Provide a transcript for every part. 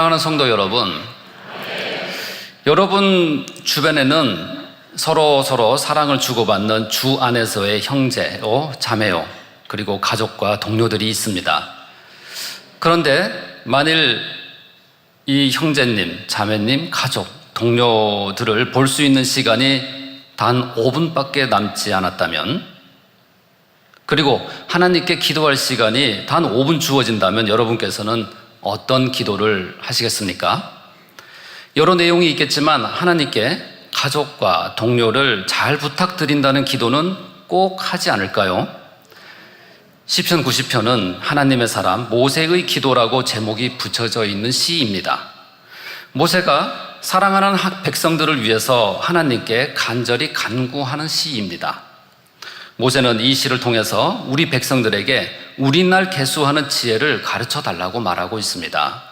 사랑하는 성도 여러분, 여러분 주변에는 서로 사랑을 주고받는 주 안에서의 형제요, 자매요, 그리고 가족과 동료들이 있습니다. 그런데 만일 이 형제님, 자매님, 가족, 동료들을 볼 수 있는 시간이 단 5분밖에 남지 않았다면, 그리고 하나님께 기도할 시간이 단 5분 주어진다면 여러분께서는 어떤 기도를 하시겠습니까? 여러 내용이 있겠지만 하나님께 가족과 동료를 잘 부탁드린다는 기도는 꼭 하지 않을까요? 시편 90편은 하나님의 사람 모세의 기도라고 제목이 붙여져 있는 시입니다. 모세가 사랑하는 백성들을 위해서 하나님께 간절히 간구하는 시입니다. 모세는 이 시를 통해서 우리 백성들에게 우리날 계수하는 지혜를 가르쳐 달라고 말하고 있습니다.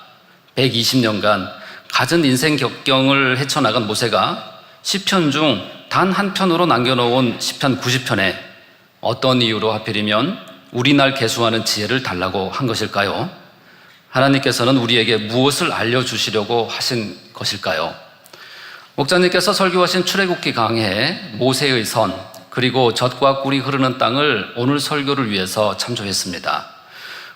120년간 갖은 인생 격경을 헤쳐나간 모세가 시편 중 단 한 편으로 남겨놓은 시편 90편에 어떤 이유로 하필이면 우리날 계수하는 지혜를 달라고 한 것일까요? 하나님께서는 우리에게 무엇을 알려주시려고 하신 것일까요? 목자님께서 설교하신 출애굽기 강해에 모세의 선, 그리고 젖과 꿀이 흐르는 땅을 오늘 설교를 위해서 참조했습니다.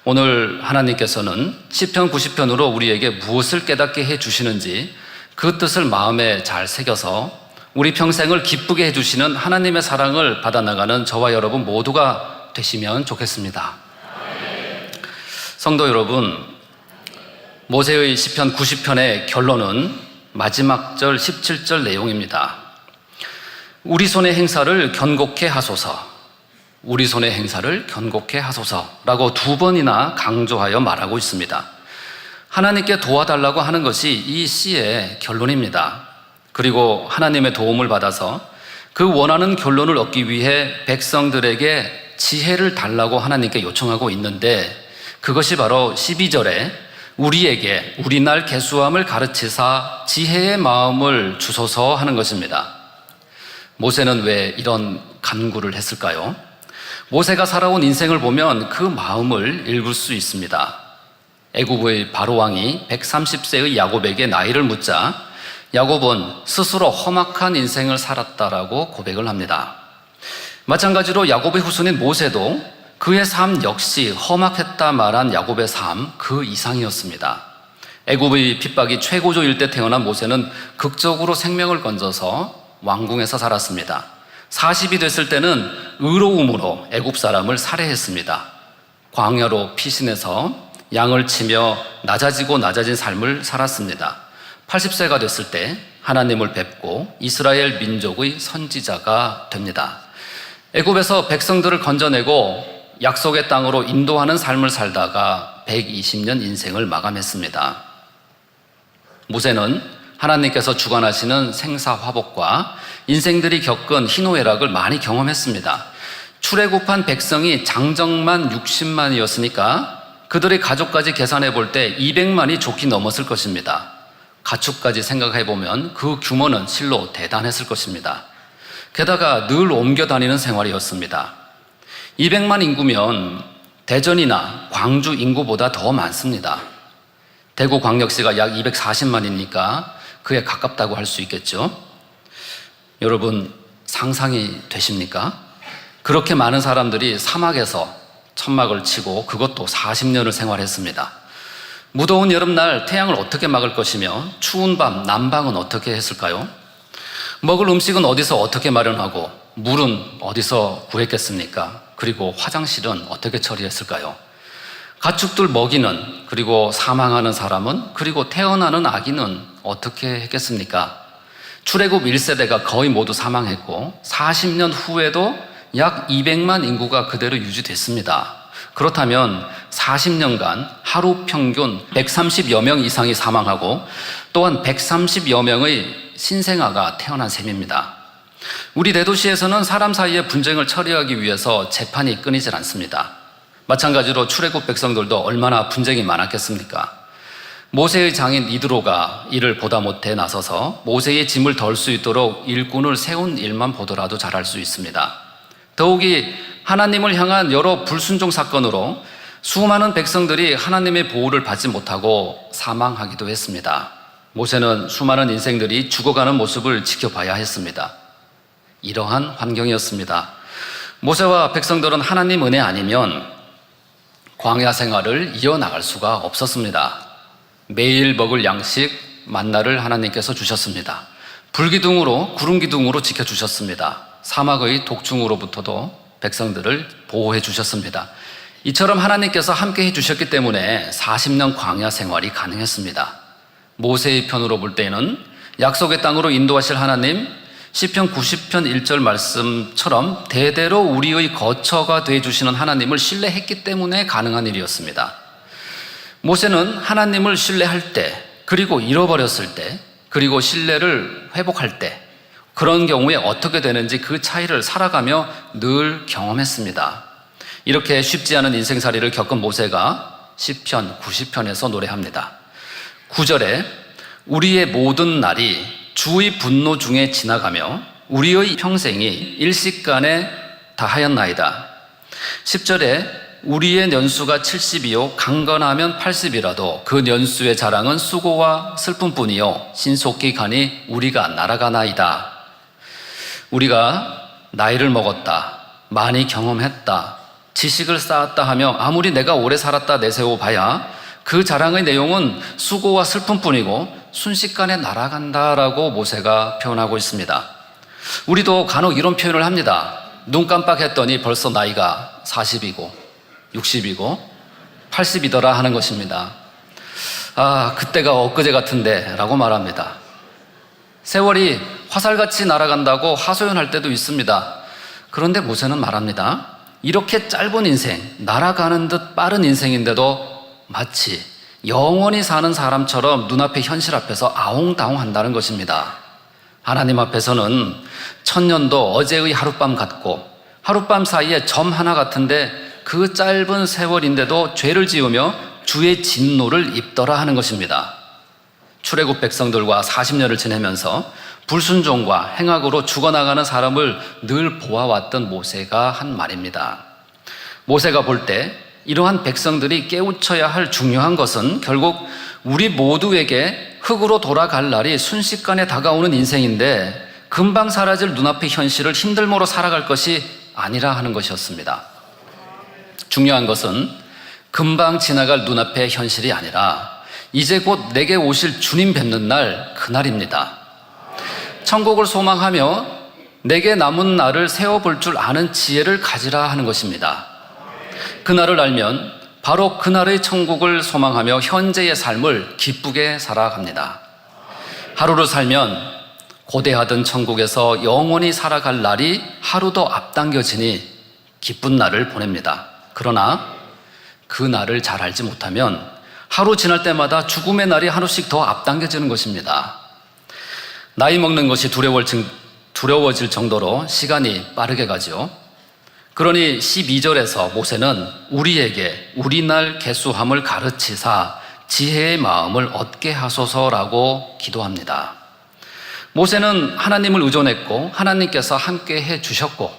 오늘 하나님께서는 시편 90편으로 우리에게 무엇을 깨닫게 해주시는지 그 뜻을 마음에 잘 새겨서 우리 평생을 기쁘게 해주시는 하나님의 사랑을 받아나가는 저와 여러분 모두가 되시면 좋겠습니다. 성도 여러분, 모세의 시편 90편의 결론은 마지막 절 17절 내용입니다. 우리 손의 행사를 견고케 하소서, 우리 손의 행사를 견고케 하소서라고 2번이나 강조하여 말하고 있습니다. 하나님께 도와달라고 하는 것이 이 시의 결론입니다. 그리고 하나님의 도움을 받아서 그 원하는 결론을 얻기 위해 백성들에게 지혜를 달라고 하나님께 요청하고 있는데, 그것이 바로 12절에 우리에게 우리날 계수함을 가르치사 지혜의 마음을 주소서 하는 것입니다. 모세는 왜 이런 간구를 했을까요? 모세가 살아온 인생을 보면 그 마음을 읽을 수 있습니다. 애굽의 바로왕이 130세의 야곱에게 나이를 묻자 야곱은 스스로 험악한 인생을 살았다라고 고백을 합니다. 마찬가지로 야곱의 후손인 모세도 그의 삶 역시 험악했다 말한 야곱의 삶 그 이상이었습니다. 애굽의 핍박이 최고조일 때 태어난 모세는 극적으로 생명을 건져서 왕궁에서 살았습니다. 40이 됐을 때는 의로움으로 애굽 사람을 살해했습니다. 광야로 피신해서 양을 치며 낮아진 삶을 살았습니다. 80세가 됐을 때 하나님을 뵙고 이스라엘 민족의 선지자가 됩니다. 애굽에서 백성들을 건져내고 약속의 땅으로 인도하는 삶을 살다가 120년 인생을 마감했습니다. 모세는 하나님께서 주관하시는 생사화복과 인생들이 겪은 희노애락을 많이 경험했습니다. 출애굽한 백성이 장정만 60만이었으니까 그들의 가족까지 계산해 볼 때 200만이 좋게 넘었을 것입니다. 가축까지 생각해 보면 그 규모는 실로 대단했을 것입니다. 게다가 늘 옮겨 다니는 생활이었습니다. 200만 인구면 대전이나 광주 인구보다 더 많습니다. 대구광역시가 약 240만이니까 그에 가깝다고 할 수 있겠죠. 여러분 상상이 되십니까? 그렇게 많은 사람들이 사막에서 천막을 치고 그것도 40년을 생활했습니다. 무더운 여름날 태양을 어떻게 막을 것이며 추운 밤 난방은 어떻게 했을까요? 먹을 음식은 어디서 어떻게 마련하고 물은 어디서 구했겠습니까? 그리고 화장실은 어떻게 처리했을까요? 가축들 먹이는, 그리고 사망하는 사람은, 그리고 태어나는 아기는 어떻게 했겠습니까? 출애굽 1세대가 거의 모두 사망했고 40년 후에도 약 200만 인구가 그대로 유지됐습니다. 그렇다면 40년간 하루 평균 130여 명 이상이 사망하고 또한 130여 명의 신생아가 태어난 셈입니다. 우리 대도시에서는 사람 사이의 분쟁을 처리하기 위해서 재판이 끊이질 않습니다. 마찬가지로 출애굽 백성들도 얼마나 분쟁이 많았겠습니까? 모세의 장인 이드로가 이를 보다 못해 나서서 모세의 짐을 덜 수 있도록 일꾼을 세운 일만 보더라도 잘 알 수 있습니다. 더욱이 하나님을 향한 여러 불순종 사건으로 수많은 백성들이 하나님의 보호를 받지 못하고 사망하기도 했습니다. 모세는 수많은 인생들이 죽어가는 모습을 지켜봐야 했습니다. 이러한 환경이었습니다. 모세와 백성들은 하나님 은혜 아니면 광야 생활을 이어나갈 수가 없었습니다. 매일 먹을 양식, 만나를 하나님께서 주셨습니다. 불기둥으로, 구름기둥으로 지켜주셨습니다. 사막의 독중으로부터도 백성들을 보호해 주셨습니다. 이처럼 하나님께서 함께 해주셨기 때문에 40년 광야 생활이 가능했습니다. 모세의 편으로 볼 때는 약속의 땅으로 인도하실 하나님, 시편 90편 1절 말씀처럼 대대로 우리의 거처가 되어주시는 하나님을 신뢰했기 때문에 가능한 일이었습니다. 모세는 하나님을 신뢰할 때, 그리고 잃어버렸을 때, 그리고 신뢰를 회복할 때, 그런 경우에 어떻게 되는지 그 차이를 살아가며 늘 경험했습니다. 이렇게 쉽지 않은 인생살이를 겪은 모세가 시편 90편에서 노래합니다. 9절에 우리의 모든 날이 주의 분노 중에 지나가며 우리의 평생이 일식간에 다하였나이다. 10절에 우리의 년수가 70이요 강건하면 80이라도 그 년수의 자랑은 수고와 슬픔뿐이요 신속히 가니 우리가 날아가나이다. 우리가 나이를 먹었다, 많이 경험했다, 지식을 쌓았다 하며 아무리 내가 오래 살았다 내세워 봐야 그 자랑의 내용은 수고와 슬픔뿐이고 순식간에 날아간다라고 모세가 표현하고 있습니다. 우리도 간혹 이런 표현을 합니다. 눈 깜빡했더니 벌써 나이가 40이고 60이고 80이더라 하는 것입니다. 아, 그때가 엊그제 같은데 라고 말합니다. 세월이 화살같이 날아간다고 하소연할 때도 있습니다. 그런데 모세는 말합니다. 이렇게 짧은 인생, 날아가는 듯 빠른 인생인데도 마치 영원히 사는 사람처럼 눈앞의 현실 앞에서 아웅다웅 한다는 것입니다. 하나님 앞에서는 천년도 어제의 하룻밤 같고 하룻밤 사이에 점 하나 같은데 그 짧은 세월인데도 죄를 지으며 주의 진노를 입더라 하는 것입니다. 출애굽 백성들과 40년을 지내면서 불순종과 행악으로 죽어나가는 사람을 늘 보아왔던 모세가 한 말입니다. 모세가 볼 때 이러한 백성들이 깨우쳐야 할 중요한 것은 결국 우리 모두에게 흙으로 돌아갈 날이 순식간에 다가오는 인생인데 금방 사라질 눈앞의 현실을 힘들모로 살아갈 것이 아니라 하는 것이었습니다. 중요한 것은 금방 지나갈 눈앞의 현실이 아니라 이제 곧 내게 오실 주님 뵙는 날, 그날입니다. 천국을 소망하며 내게 남은 날을 세워볼 줄 아는 지혜를 가지라 하는 것입니다. 그날을 알면 바로 그날의 천국을 소망하며 현재의 삶을 기쁘게 살아갑니다. 하루를 살면 고대하던 천국에서 영원히 살아갈 날이 하루 더 앞당겨지니 기쁜 날을 보냅니다. 그러나 그 날을 잘 알지 못하면 하루 지날 때마다 죽음의 날이 하루씩 더 앞당겨지는 것입니다. 나이 먹는 것이 두려워질 정도로 시간이 빠르게 가죠. 그러니 12절에서 모세는 우리에게 우리 날 계수함을 가르치사 지혜의 마음을 얻게 하소서라고 기도합니다. 모세는 하나님을 의존했고 하나님께서 함께 해주셨고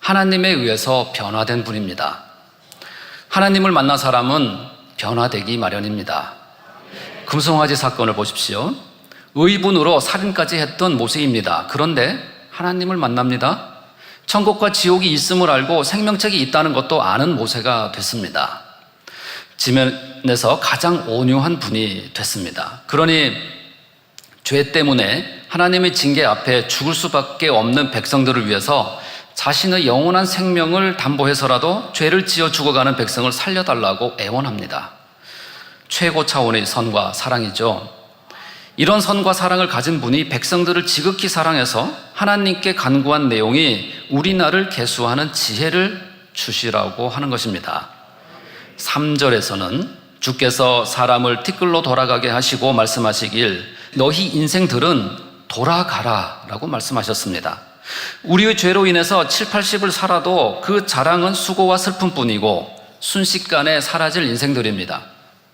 하나님에 의해서 변화된 분입니다. 하나님을 만난 사람은 변화되기 마련입니다. 금송아지 사건을 보십시오. 의분으로 살인까지 했던 모세입니다. 그런데 하나님을 만납니다. 천국과 지옥이 있음을 알고 생명책이 있다는 것도 아는 모세가 됐습니다. 지면에서 가장 온유한 분이 됐습니다. 그러니 죄 때문에 하나님의 징계 앞에 죽을 수밖에 없는 백성들을 위해서 자신의 영원한 생명을 담보해서라도 죄를 지어 죽어가는 백성을 살려달라고 애원합니다. 최고 차원의 선과 사랑이죠. 이런 선과 사랑을 가진 분이 백성들을 지극히 사랑해서 하나님께 간구한 내용이 우리 날을 계수하는 지혜를 주시라고 하는 것입니다. 3절에서는 주께서 사람을 티끌로 돌아가게 하시고 말씀하시길 너희 인생들은 돌아가라 라고 말씀하셨습니다. 우리의 죄로 인해서 7, 80을 살아도 그 자랑은 수고와 슬픔뿐이고 순식간에 사라질 인생들입니다.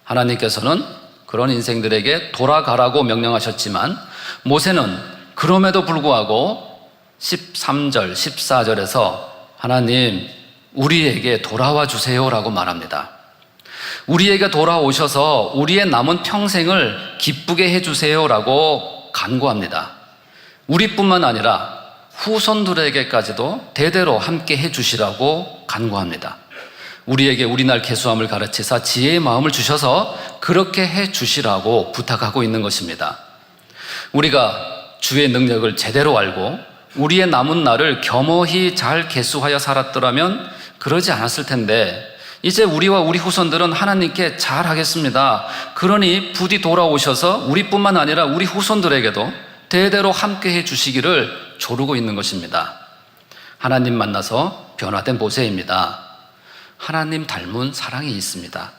하나님께서는 그런 인생들에게 돌아가라고 명령하셨지만 모세는 그럼에도 불구하고 13절, 14절에서 하나님 우리에게 돌아와 주세요라고 말합니다. 우리에게 돌아오셔서 우리의 남은 평생을 기쁘게 해주세요라고 간구합니다. 우리뿐만 아니라 후손들에게까지도 대대로 함께 해주시라고 간구합니다. 우리에게 우리날 계수함을 가르치사 지혜의 마음을 주셔서 그렇게 해주시라고 부탁하고 있는 것입니다. 우리가 주의 능력을 제대로 알고 우리의 남은 날을 겸허히 잘 계수하여 살았더라면 그러지 않았을 텐데, 이제 우리와 우리 후손들은 하나님께 잘하겠습니다. 그러니 부디 돌아오셔서 우리뿐만 아니라 우리 후손들에게도 대대로 함께 해주시기를 조르고 있는 것입니다. 하나님 만나서 변화된 모세입니다. 하나님 닮은 사랑이 있습니다.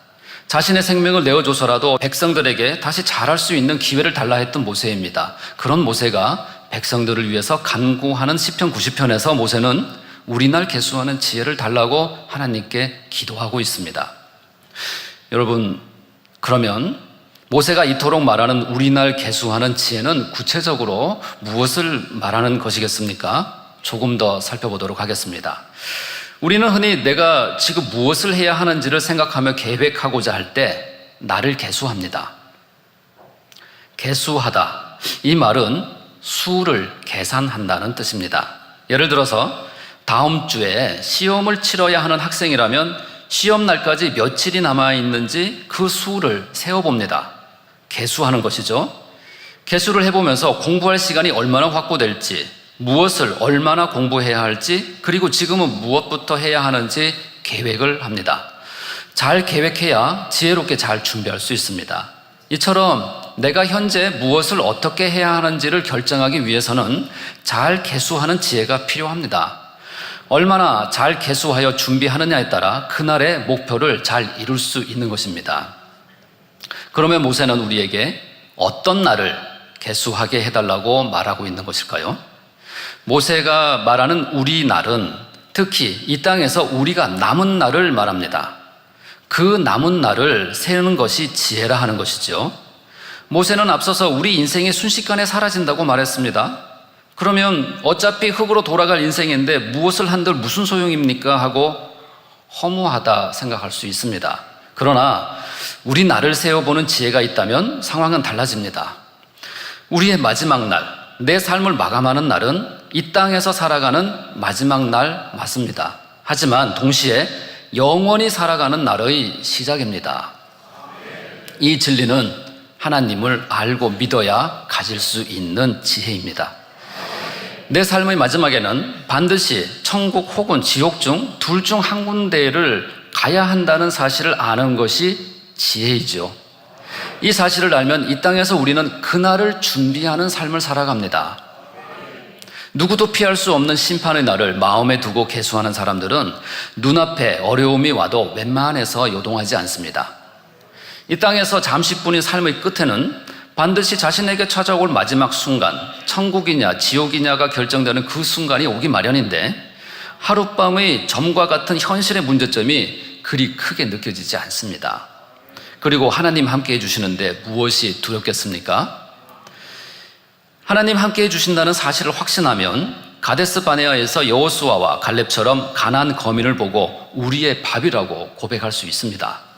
자신의 생명을 내어줘서라도 백성들에게 다시 잘할 수 있는 기회를 달라 했던 모세입니다. 그런 모세가 백성들을 위해서 간구하는 시편 90편에서 모세는 우리날 계수하는 지혜를 달라고 하나님께 기도하고 있습니다. 여러분, 그러면 모세가 이토록 말하는 우리날 계수하는 지혜는 구체적으로 무엇을 말하는 것이겠습니까? 조금 더 살펴보도록 하겠습니다. 우리는 흔히 내가 지금 무엇을 해야 하는지를 생각하며 계획하고자 할 때 나를 계수합니다. 계수하다, 이 말은 수를 계산한다는 뜻입니다. 예를 들어서 다음 주에 시험을 치러야 하는 학생이라면 시험 날까지 며칠이 남아있는지 그 수를 세어봅니다. 계수하는 것이죠. 계수를 해보면서 공부할 시간이 얼마나 확보될지, 무엇을 얼마나 공부해야 할지, 그리고 지금은 무엇부터 해야 하는지 계획을 합니다. 잘 계획해야 지혜롭게 잘 준비할 수 있습니다. 이처럼 내가 현재 무엇을 어떻게 해야 하는지를 결정하기 위해서는 잘 계수하는 지혜가 필요합니다. 얼마나 잘 계수하여 준비하느냐에 따라 그날의 목표를 잘 이룰 수 있는 것입니다. 그러면 모세는 우리에게 어떤 날을 계수하게 해달라고 말하고 있는 것일까요? 모세가 말하는 우리 날은 특히 이 땅에서 우리가 남은 날을 말합니다. 그 남은 날을 세우는 것이 지혜라 하는 것이죠. 모세는 앞서서 우리 인생이 순식간에 사라진다고 말했습니다. 그러면 어차피 흙으로 돌아갈 인생인데 무엇을 한들 무슨 소용입니까? 하고 허무하다 생각할 수 있습니다. 그러나 우리 날을 세워보는 지혜가 있다면 상황은 달라집니다. 우리의 마지막 날, 내 삶을 마감하는 날은 이 땅에서 살아가는 마지막 날 맞습니다. 하지만 동시에 영원히 살아가는 날의 시작입니다. 이 진리는 하나님을 알고 믿어야 가질 수 있는 지혜입니다. 내 삶의 마지막에는 반드시 천국 혹은 지옥 중 둘 중 한 군데를 가야 한다는 사실을 아는 것이 지혜이죠. 이 사실을 알면 이 땅에서 우리는 그날을 준비하는 삶을 살아갑니다. 누구도 피할 수 없는 심판의 날을 마음에 두고 계수하는 사람들은 눈앞에 어려움이 와도 웬만해서 요동하지 않습니다. 이 땅에서 잠시뿐인 삶의 끝에는 반드시 자신에게 찾아올 마지막 순간, 천국이냐 지옥이냐가 결정되는 그 순간이 오기 마련인데 하룻밤의 점과 같은 현실의 문제점이 그리 크게 느껴지지 않습니다. 그리고 하나님 함께 해주시는데 무엇이 두렵겠습니까? 하나님 함께 해주신다는 사실을 확신하면 가데스 바네아에서 여호수아와 갈렙처럼 가나안 거민을 보고 우리의 밥이라고 고백할 수 있습니다.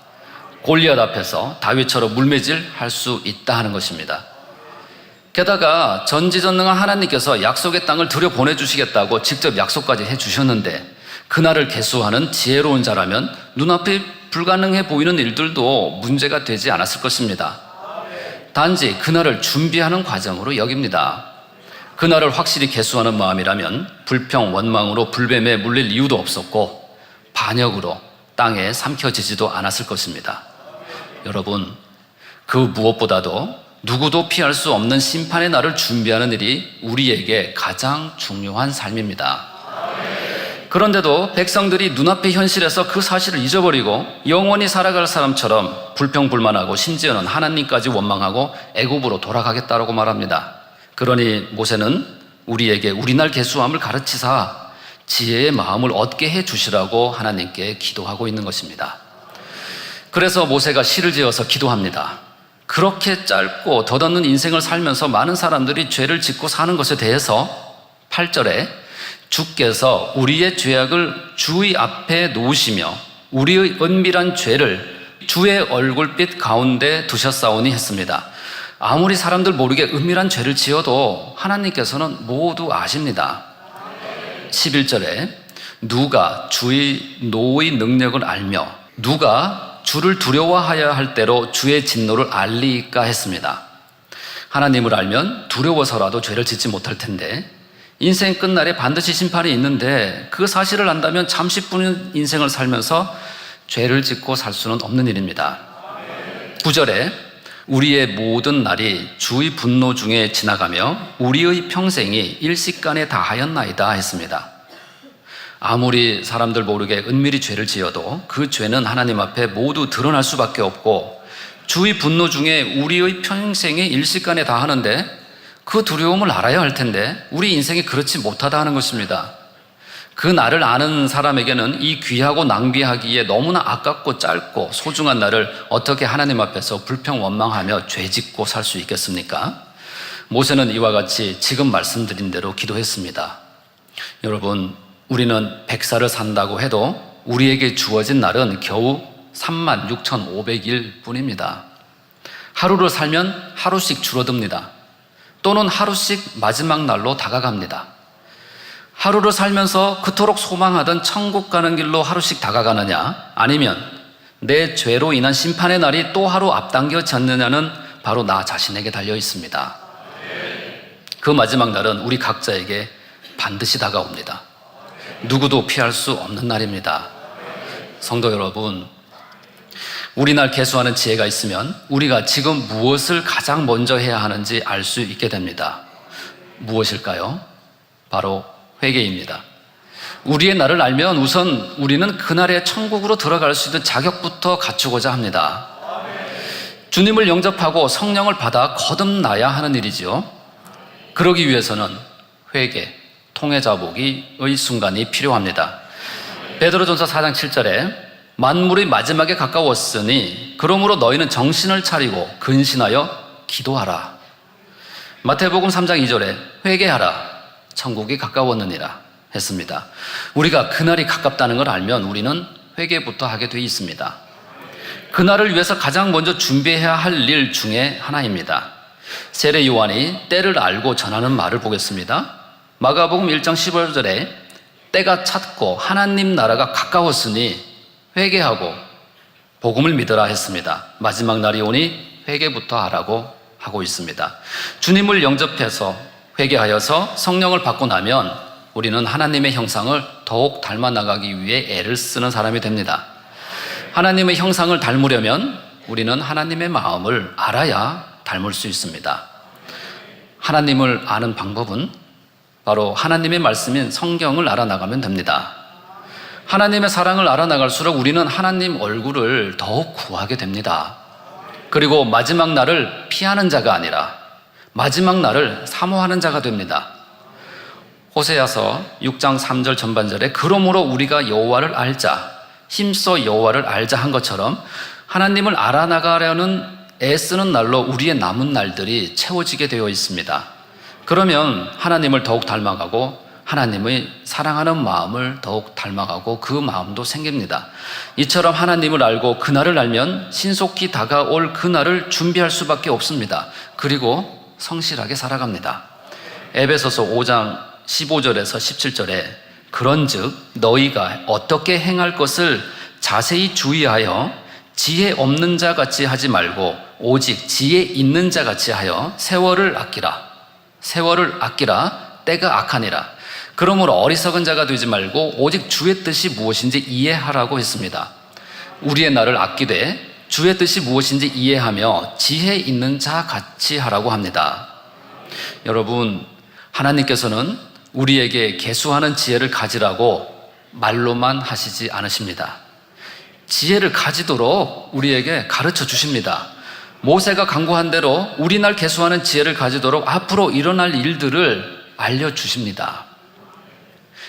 골리앗 앞에서 다윗처럼 물매질할 수 있다 하는 것입니다. 게다가 전지전능한 하나님께서 약속의 땅을 들여보내주시겠다고 직접 약속까지 해주셨는데 그날을 계수하는 지혜로운 자라면 눈앞에 불가능해 보이는 일들도 문제가 되지 않았을 것입니다. 단지 그날을 준비하는 과정으로 여깁니다. 그날을 확실히 계수하는 마음이라면 불평, 원망으로 불뱀에 물릴 이유도 없었고 반역으로 땅에 삼켜지지도 않았을 것입니다. 여러분, 그 무엇보다도 누구도 피할 수 없는 심판의 날을 준비하는 일이 우리에게 가장 중요한 삶입니다. 그런데도 백성들이 눈앞의 현실에서 그 사실을 잊어버리고 영원히 살아갈 사람처럼 불평불만하고 심지어는 하나님까지 원망하고 애굽으로 돌아가겠다라고 말합니다. 그러니 모세는 우리에게 우리날 계수함을 가르치사 지혜의 마음을 얻게 해주시라고 하나님께 기도하고 있는 것입니다. 그래서 모세가 시를 지어서 기도합니다. 그렇게 짧고 덧없는 인생을 살면서 많은 사람들이 죄를 짓고 사는 것에 대해서 8절에 주께서 우리의 죄악을 주의 앞에 놓으시며 우리의 은밀한 죄를 주의 얼굴빛 가운데 두셨사오니 했습니다. 아무리 사람들 모르게 은밀한 죄를 지어도 하나님께서는 모두 아십니다. 11절에 누가 주의 노의 능력을 알며 누가 주를 두려워하여야 할 대로 주의 진노를 알리까 했습니다. 하나님을 알면 두려워서라도 죄를 짓지 못할 텐데 인생 끝날에 반드시 심판이 있는데 그 사실을 안다면 잠시뿐인 인생을 살면서 죄를 짓고 살 수는 없는 일입니다. 9절에 우리의 모든 날이 주의 분노 중에 지나가며 우리의 평생이 일시간에 다하였나이다 했습니다. 아무리 사람들 모르게 은밀히 죄를 지어도 그 죄는 하나님 앞에 모두 드러날 수밖에 없고 주의 분노 중에 우리의 평생이 일시간에 다하는데 그 두려움을 알아야 할 텐데 우리 인생이 그렇지 못하다 하는 것입니다. 그 날을 아는 사람에게는 이 귀하고 낭비하기에 너무나 아깝고 짧고 소중한 날을 어떻게 하나님 앞에서 불평원망하며 죄짓고 살 수 있겠습니까? 모세는 이와 같이 지금 말씀드린 대로 기도했습니다. 여러분, 우리는 100살을 산다고 해도 우리에게 주어진 날은 겨우 36,500일 뿐입니다. 하루를 살면 하루씩 줄어듭니다. 또는 하루씩 마지막 날로 다가갑니다. 하루를 살면서 그토록 소망하던 천국 가는 길로 하루씩 다가가느냐, 아니면 내 죄로 인한 심판의 날이 또 하루 앞당겨졌느냐는 바로 나 자신에게 달려 있습니다. 그 마지막 날은 우리 각자에게 반드시 다가옵니다. 누구도 피할 수 없는 날입니다. 성도 여러분, 우리 날 계수하는 지혜가 있으면 우리가 지금 무엇을 가장 먼저 해야 하는지 알 수 있게 됩니다. 무엇일까요? 바로 회개입니다. 우리의 날을 알면 우선 우리는 그날의 천국으로 들어갈 수 있는 자격부터 갖추고자 합니다. 주님을 영접하고 성령을 받아 거듭나야 하는 일이지요. 그러기 위해서는 회개, 통회자복의 순간이 필요합니다. 베드로전서 4장 7절에 만물의 마지막에 가까웠으니 그러므로 너희는 정신을 차리고 근신하여 기도하라. 마태복음 3장 2절에 회개하라. 천국이 가까웠느니라 했습니다. 우리가 그날이 가깝다는 걸 알면 우리는 회개부터 하게 돼 있습니다. 그날을 위해서 가장 먼저 준비해야 할 일 중에 하나입니다. 세례 요한이 때를 알고 전하는 말을 보겠습니다. 마가복음 1장 15절에 때가 찼고 하나님 나라가 가까웠으니 회개하고 복음을 믿으라 했습니다. 마지막 날이 오니 회개부터 하라고 하고 있습니다. 주님을 영접해서 회개하여서 성령을 받고 나면 우리는 하나님의 형상을 더욱 닮아 나가기 위해 애를 쓰는 사람이 됩니다. 하나님의 형상을 닮으려면 우리는 하나님의 마음을 알아야 닮을 수 있습니다. 하나님을 아는 방법은 바로 하나님의 말씀인 성경을 알아나가면 됩니다. 하나님의 사랑을 알아나갈수록 우리는 하나님 얼굴을 더욱 구하게 됩니다. 그리고 마지막 날을 피하는 자가 아니라 마지막 날을 사모하는 자가 됩니다. 호세아서 6장 3절 전반절에 그러므로 우리가 여호와를 알자, 힘써 여호와를 알자 한 것처럼 하나님을 알아나가려는 애쓰는 날로 우리의 남은 날들이 채워지게 되어 있습니다. 그러면 하나님을 더욱 닮아가고 하나님의 사랑하는 마음을 더욱 닮아가고 그 마음도 생깁니다. 이처럼 하나님을 알고 그날을 알면 신속히 다가올 그날을 준비할 수밖에 없습니다. 그리고 성실하게 살아갑니다. 에베소서 5장 15절에서 17절에 그런즉 너희가 어떻게 행할 것을 자세히 주의하여 지혜 없는 자 같이 하지 말고 오직 지혜 있는 자 같이 하여 세월을 아끼라. 세월을 아끼라. 때가 악하니라. 그러므로 어리석은 자가 되지 말고 오직 주의 뜻이 무엇인지 이해하라고 했습니다. 우리의 날을 아끼되 주의 뜻이 무엇인지 이해하며 지혜 있는 자 같이 하라고 합니다. 여러분, 하나님께서는 우리에게 계수하는 지혜를 가지라고 말로만 하시지 않으십니다. 지혜를 가지도록 우리에게 가르쳐 주십니다. 모세가 강구한 대로 우리 날 계수하는 지혜를 가지도록 앞으로 일어날 일들을 알려주십니다.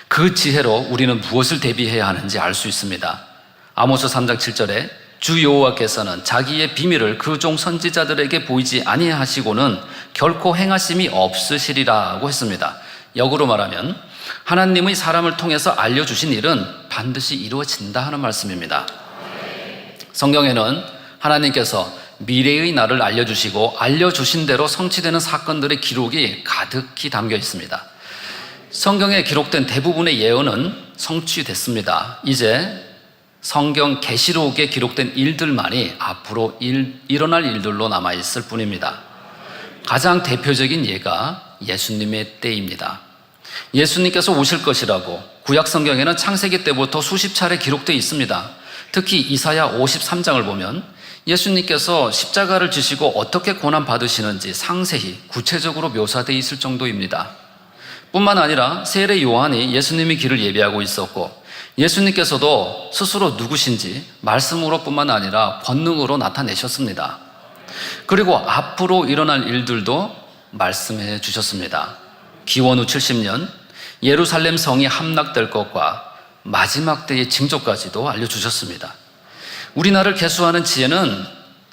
그 지혜로 우리는 무엇을 대비해야 하는지 알 수 있습니다. 아모스 3장 7절에 주 여호와께서는 자기의 비밀을 그 종 선지자들에게 보이지 아니하시고는 결코 행하심이 없으시리라고 했습니다. 역으로 말하면 하나님의 사람을 통해서 알려주신 일은 반드시 이루어진다 하는 말씀입니다. 성경에는 하나님께서 미래의 날을 알려주시고 알려주신 대로 성취되는 사건들의 기록이 가득히 담겨 있습니다. 성경에 기록된 대부분의 예언은 성취됐습니다. 이제 성경 계시록에 기록된 일들만이 앞으로 일어날 일들로 남아있을 뿐입니다. 가장 대표적인 예가 예수님의 때입니다. 예수님께서 오실 것이라고 구약 성경에는 창세기 때부터 수십 차례 기록되어 있습니다. 특히 이사야 53장을 보면 예수님께서 십자가를 지시고 어떻게 고난받으시는지 상세히 구체적으로 묘사되어 있을 정도입니다. 뿐만 아니라 세례 요한이 예수님의 길을 예비하고 있었고 예수님께서도 스스로 누구신지 말씀으로 뿐만 아니라 권능으로 나타내셨습니다. 그리고 앞으로 일어날 일들도 말씀해 주셨습니다. 기원 후 70년 예루살렘 성이 함락될 것과 마지막 때의 징조까지도 알려주셨습니다. 우리나라를 계수하는 지혜는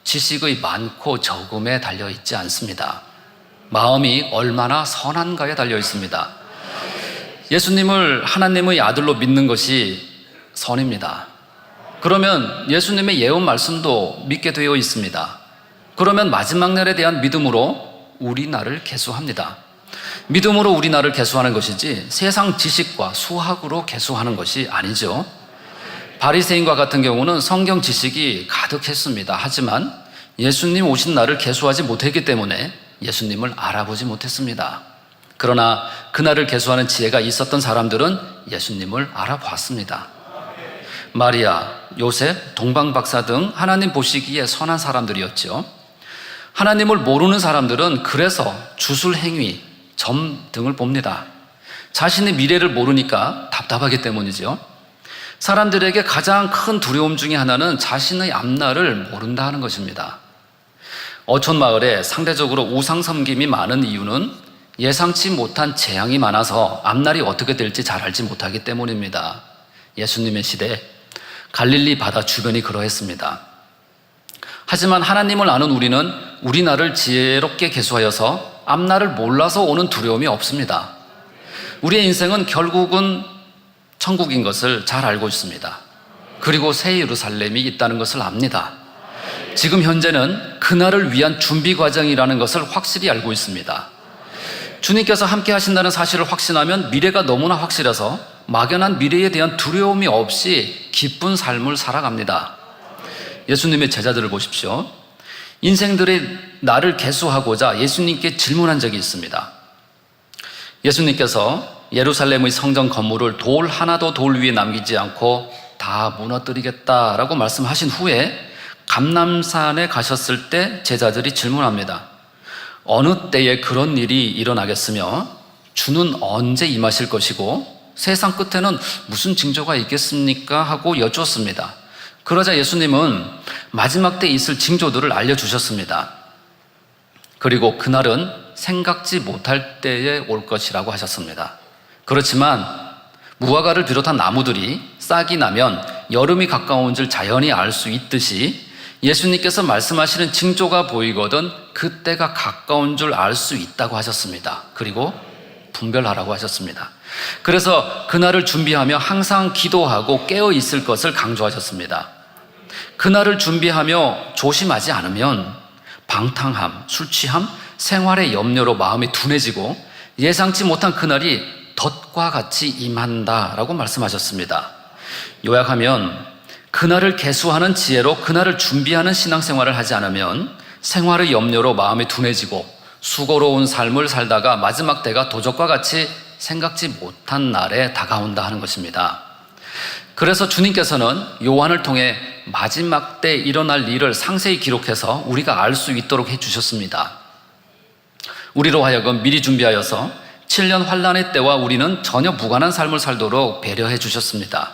지식의 많고 적음에 달려있지 않습니다. 마음이 얼마나 선한가에 달려 있습니다. 예수님을 하나님의 아들로 믿는 것이 선입니다. 그러면 예수님의 예언 말씀도 믿게 되어 있습니다. 그러면 마지막 날에 대한 믿음으로 우리 나를 계수합니다. 믿음으로 우리 나를 계수하는 것이지 세상 지식과 수학으로 계수하는 것이 아니죠. 바리새인과 같은 경우는 성경 지식이 가득했습니다. 하지만 예수님 오신 날을 계수하지 못했기 때문에 예수님을 알아보지 못했습니다. 그러나 그날을 계수하는 지혜가 있었던 사람들은 예수님을 알아봤습니다. 마리아, 요셉, 동방박사 등 하나님 보시기에 선한 사람들이었죠. 하나님을 모르는 사람들은 그래서 주술 행위, 점 등을 봅니다. 자신의 미래를 모르니까 답답하기 때문이죠. 사람들에게 가장 큰 두려움 중에 하나는 자신의 앞날을 모른다 하는 것입니다. 어촌 마을에 상대적으로 우상 섬김이 많은 이유는 예상치 못한 재앙이 많아서 앞날이 어떻게 될지 잘 알지 못하기 때문입니다. 예수님의 시대 갈릴리 바다 주변이 그러했습니다. 하지만 하나님을 아는 우리는 우리 나를 지혜롭게 계수하여서 앞날을 몰라서 오는 두려움이 없습니다. 우리의 인생은 결국은 천국인 것을 잘 알고 있습니다. 그리고 새 예루살렘이 있다는 것을 압니다. 지금 현재는 그날을 위한 준비 과정이라는 것을 확실히 알고 있습니다. 주님께서 함께 하신다는 사실을 확신하면 미래가 너무나 확실해서 막연한 미래에 대한 두려움이 없이 기쁜 삶을 살아갑니다. 예수님의 제자들을 보십시오. 인생들의 나를 계수하고자 예수님께 질문한 적이 있습니다. 예수님께서 예루살렘의 성전 건물을 돌 하나도 돌 위에 남기지 않고 다 무너뜨리겠다라고 말씀하신 후에 감람산에 가셨을 때 제자들이 질문합니다. 어느 때에 그런 일이 일어나겠으며 주는 언제 임하실 것이고 세상 끝에는 무슨 징조가 있겠습니까? 하고 여쭈었습니다. 그러자 예수님은 마지막 때 있을 징조들을 알려주셨습니다. 그리고 그날은 생각지 못할 때에 올 것이라고 하셨습니다. 그렇지만 무화과를 비롯한 나무들이 싹이 나면 여름이 가까운 줄 자연히 알 수 있듯이 예수님께서 말씀하시는 징조가 보이거든 그때가 가까운 줄 알 수 있다고 하셨습니다. 그리고 분별하라고 하셨습니다. 그래서 그날을 준비하며 항상 기도하고 깨어 있을 것을 강조하셨습니다. 그날을 준비하며 조심하지 않으면 방탕함, 술 취함, 생활의 염려로 마음이 둔해지고 예상치 못한 그날이 덫과 같이 임한다라고 말씀하셨습니다. 요약하면 그날을 계수하는 지혜로 그날을 준비하는 신앙생활을 하지 않으면 생활의 염려로 마음이 둔해지고 수고로운 삶을 살다가 마지막 때가 도적과 같이 생각지 못한 날에 다가온다 하는 것입니다. 그래서 주님께서는 요한을 통해 마지막 때 일어날 일을 상세히 기록해서 우리가 알 수 있도록 해주셨습니다. 우리로 하여금 미리 준비하여서 7년 환난의 때와 우리는 전혀 무관한 삶을 살도록 배려해 주셨습니다.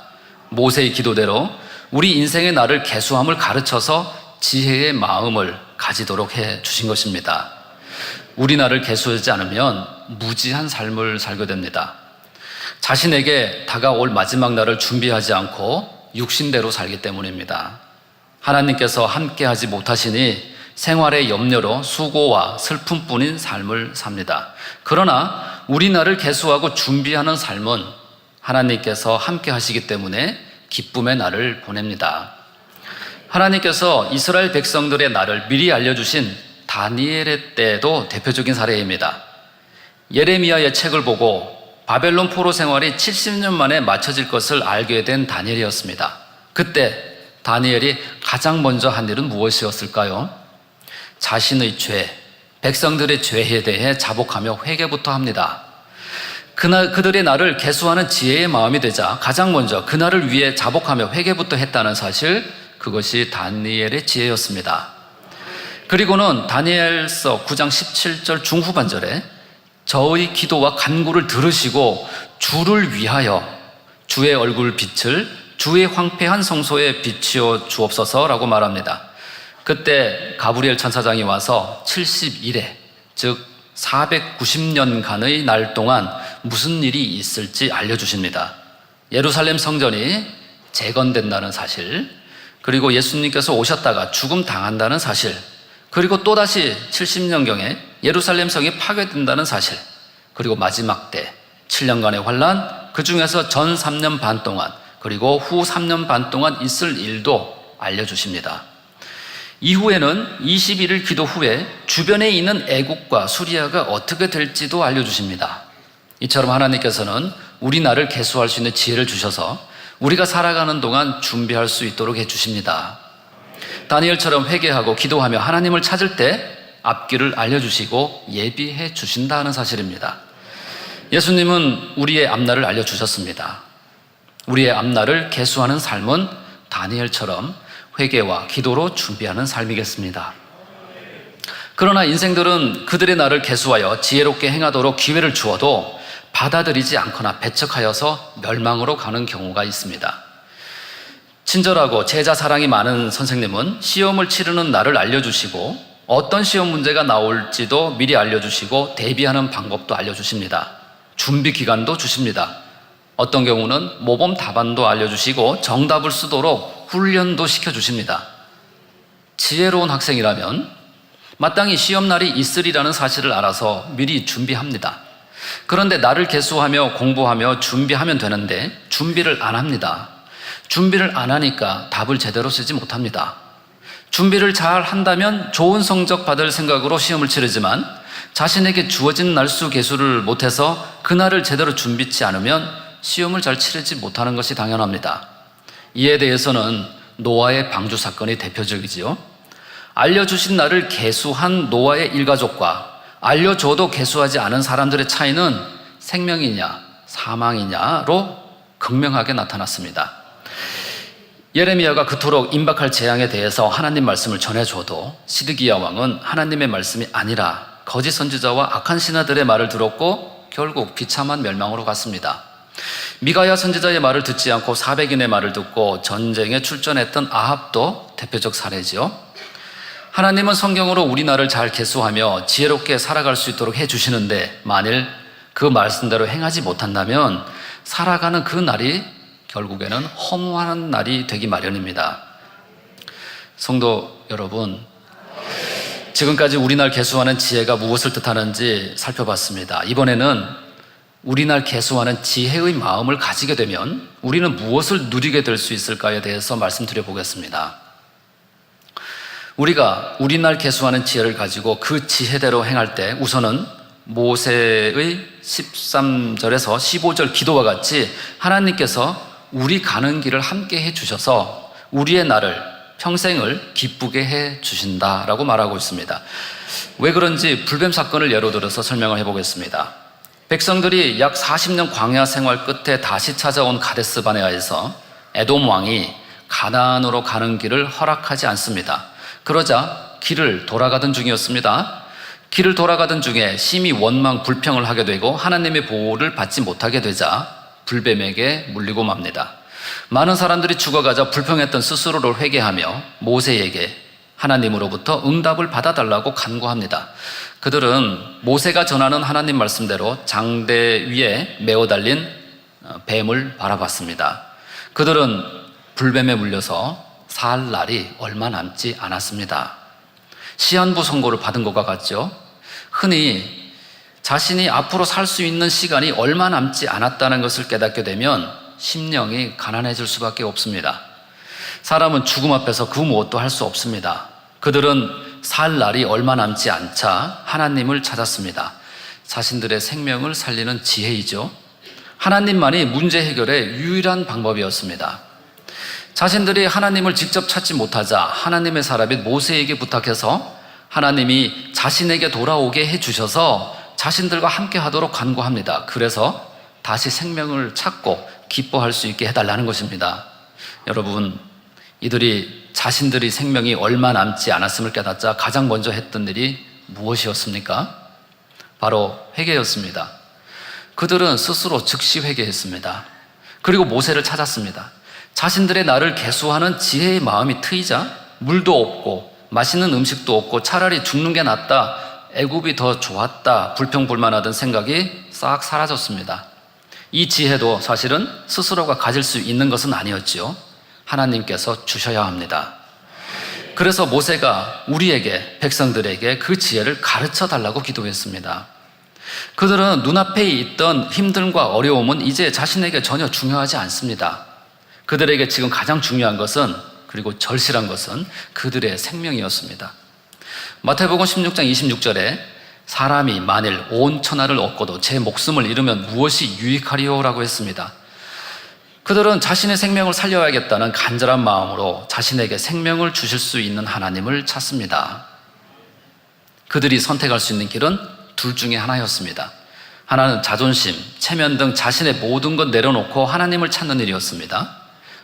모세의 기도대로 우리 인생의 날을 계수함을 가르쳐서 지혜의 마음을 가지도록 해 주신 것입니다. 우리 나를 계수하지 않으면 무지한 삶을 살게 됩니다. 자신에게 다가올 마지막 날을 준비하지 않고 육신대로 살기 때문입니다. 하나님께서 함께하지 못하시니 생활의 염려로 수고와 슬픔뿐인 삶을 삽니다. 그러나 우리 나를 계수하고 준비하는 삶은 하나님께서 함께하시기 때문에 기쁨의 날을 보냅니다. 하나님께서 이스라엘 백성들의 날을 미리 알려주신 다니엘의 때도 대표적인 사례입니다. 예레미야의 책을 보고 바벨론 포로 생활이 70년 만에 마쳐질 것을 알게 된 다니엘이었습니다. 그때 다니엘이 가장 먼저 한 일은 무엇이었을까요? 자신의 죄, 백성들의 죄에 대해 자복하며 회개부터 합니다. 그들의 날을 계수하는 지혜의 마음이 되자 가장 먼저 그날을 위해 자복하며 회개부터 했다는 사실, 그것이 다니엘의 지혜였습니다. 그리고는 다니엘서 9장 17절 중후반절에 저의 기도와 간구를 들으시고 주를 위하여 주의 얼굴 빛을 주의 황폐한 성소에 비추어 주옵소서라고 말합니다. 그때 가브리엘 천사장이 와서 70일에, 즉 490년간의 날 동안 무슨 일이 있을지 알려주십니다. 예루살렘 성전이 재건된다는 사실, 그리고 예수님께서 오셨다가 죽음 당한다는 사실, 그리고 또다시 70년경에 예루살렘 성이 파괴된다는 사실, 그리고 마지막 때 7년간의 환란, 그 중에서 전 3년 반 동안, 그리고 후 3년 반 동안 있을 일도 알려주십니다. 이후에는 21일 기도 후에 주변에 있는 애국과 수리아가 어떻게 될지도 알려주십니다. 이처럼 하나님께서는 우리 날을 계수할 수 있는 지혜를 주셔서 우리가 살아가는 동안 준비할 수 있도록 해주십니다. 다니엘처럼 회개하고 기도하며 하나님을 찾을 때 앞길을 알려주시고 예비해 주신다는 사실입니다. 예수님은 우리의 앞날을 알려주셨습니다. 우리의 앞날을 계수하는 삶은 다니엘처럼 회개와 기도로 준비하는 삶이겠습니다. 그러나 인생들은 그들의 날을 계수하여 지혜롭게 행하도록 기회를 주어도 받아들이지 않거나 배척하여서 멸망으로 가는 경우가 있습니다. 친절하고 제자 사랑이 많은 선생님은 시험을 치르는 날을 알려주시고 어떤 시험 문제가 나올지도 미리 알려주시고 대비하는 방법도 알려주십니다. 준비 기간도 주십니다. 어떤 경우는 모범 답안도 알려주시고 정답을 쓰도록 훈련도 시켜주십니다. 지혜로운 학생이라면 마땅히 시험날이 있으리라는 사실을 알아서 미리 준비합니다. 그런데 날을 계수하며 공부하며 준비하면 되는데 준비를 안 합니다. 준비를 안 하니까 답을 제대로 쓰지 못합니다. 준비를 잘 한다면 좋은 성적 받을 생각으로 시험을 치르지만 자신에게 주어진 날수 계수를 못해서 그날을 제대로 준비치 않으면 시험을 잘 치르지 못하는 것이 당연합니다. 이에 대해서는 노아의 방주 사건이 대표적이지요. 알려주신 날을 계수한 노아의 일가족과 알려줘도 계수하지 않은 사람들의 차이는 생명이냐 사망이냐로 극명하게 나타났습니다. 예레미야가 그토록 임박할 재앙에 대해서 하나님 말씀을 전해줘도 시드기야 왕은 하나님의 말씀이 아니라 거짓 선지자와 악한 신하들의 말을 들었고 결국 비참한 멸망으로 갔습니다. 미가야 선지자의 말을 듣지 않고 400인의 말을 듣고 전쟁에 출전했던 아합도 대표적 사례지요. 하나님은 성경으로 우리 날을 잘 계수하며 지혜롭게 살아갈 수 있도록 해주시는데 만일 그 말씀대로 행하지 못한다면 살아가는 그 날이 결국에는 허무한 날이 되기 마련입니다. 성도 여러분, 지금까지 우리 날 계수하는 지혜가 무엇을 뜻하는지 살펴봤습니다. 이번에는 우리 날 계수하는 지혜의 마음을 가지게 되면 우리는 무엇을 누리게 될 수 있을까에 대해서 말씀드려 보겠습니다. 우리가 우리 날 계수하는 지혜를 가지고 그 지혜대로 행할 때 우선은 모세의 13절에서 15절 기도와 같이 하나님께서 우리 가는 길을 함께 해주셔서 우리의 날을 평생을 기쁘게 해주신다라고 말하고 있습니다. 왜 그런지 불뱀 사건을 예로 들어서 설명을 해보겠습니다. 백성들이 약 40년 광야 생활 끝에 다시 찾아온 가데스 바네아에서 에돔 왕이 가나안으로 가는 길을 허락하지 않습니다. 그러자 길을 돌아가던 중이었습니다. 길을 돌아가던 중에 심히 원망 불평을 하게 되고 하나님의 보호를 받지 못하게 되자 불뱀에게 물리고 맙니다. 많은 사람들이 죽어가자 불평했던 스스로를 회개하며 모세에게 하나님으로부터 응답을 받아달라고 간구합니다. 그들은 모세가 전하는 하나님 말씀대로 장대 위에 메어 달린 뱀을 바라봤습니다. 그들은 불뱀에 물려서 살 날이 얼마 남지 않았습니다. 시한부 선고를 받은 것과 같죠. 흔히 자신이 앞으로 살 수 있는 시간이 얼마 남지 않았다는 것을 깨닫게 되면 심령이 가난해질 수밖에 없습니다. 사람은 죽음 앞에서 그 무엇도 할 수 없습니다. 그들은 살 날이 얼마 남지 않자 하나님을 찾았습니다. 자신들의 생명을 살리는 지혜이죠. 하나님만이 문제 해결의 유일한 방법이었습니다. 자신들이 하나님을 직접 찾지 못하자 하나님의 사람인 모세에게 부탁해서 하나님이 자신에게 돌아오게 해주셔서 자신들과 함께 하도록 간구합니다. 그래서 다시 생명을 찾고 기뻐할 수 있게 해달라는 것입니다. 여러분, 이들이 자신들이 생명이 얼마 남지 않았음을 깨닫자 가장 먼저 했던 일이 무엇이었습니까? 바로 회개였습니다. 그들은 스스로 즉시 회개했습니다. 그리고 모세를 찾았습니다. 자신들의 나를 계수하는 지혜의 마음이 트이자 물도 없고 맛있는 음식도 없고 차라리 죽는 게 낫다, 애굽이 더 좋았다, 불평불만하던 생각이 싹 사라졌습니다. 이 지혜도 사실은 스스로가 가질 수 있는 것은 아니었지요. 하나님께서 주셔야 합니다. 그래서 모세가 우리에게, 백성들에게 그 지혜를 가르쳐 달라고 기도했습니다. 그들은 눈앞에 있던 힘듦과 어려움은 이제 자신에게 전혀 중요하지 않습니다. 그들에게 지금 가장 중요한 것은, 그리고 절실한 것은 그들의 생명이었습니다. 마태복음 16장 26절에 사람이 만일 온 천하를 얻고도 제 목숨을 잃으면 무엇이 유익하리요? 라고 했습니다. 그들은 자신의 생명을 살려야겠다는 간절한 마음으로 자신에게 생명을 주실 수 있는 하나님을 찾습니다. 그들이 선택할 수 있는 길은 둘 중에 하나였습니다. 하나는 자존심, 체면 등 자신의 모든 것 내려놓고 하나님을 찾는 일이었습니다.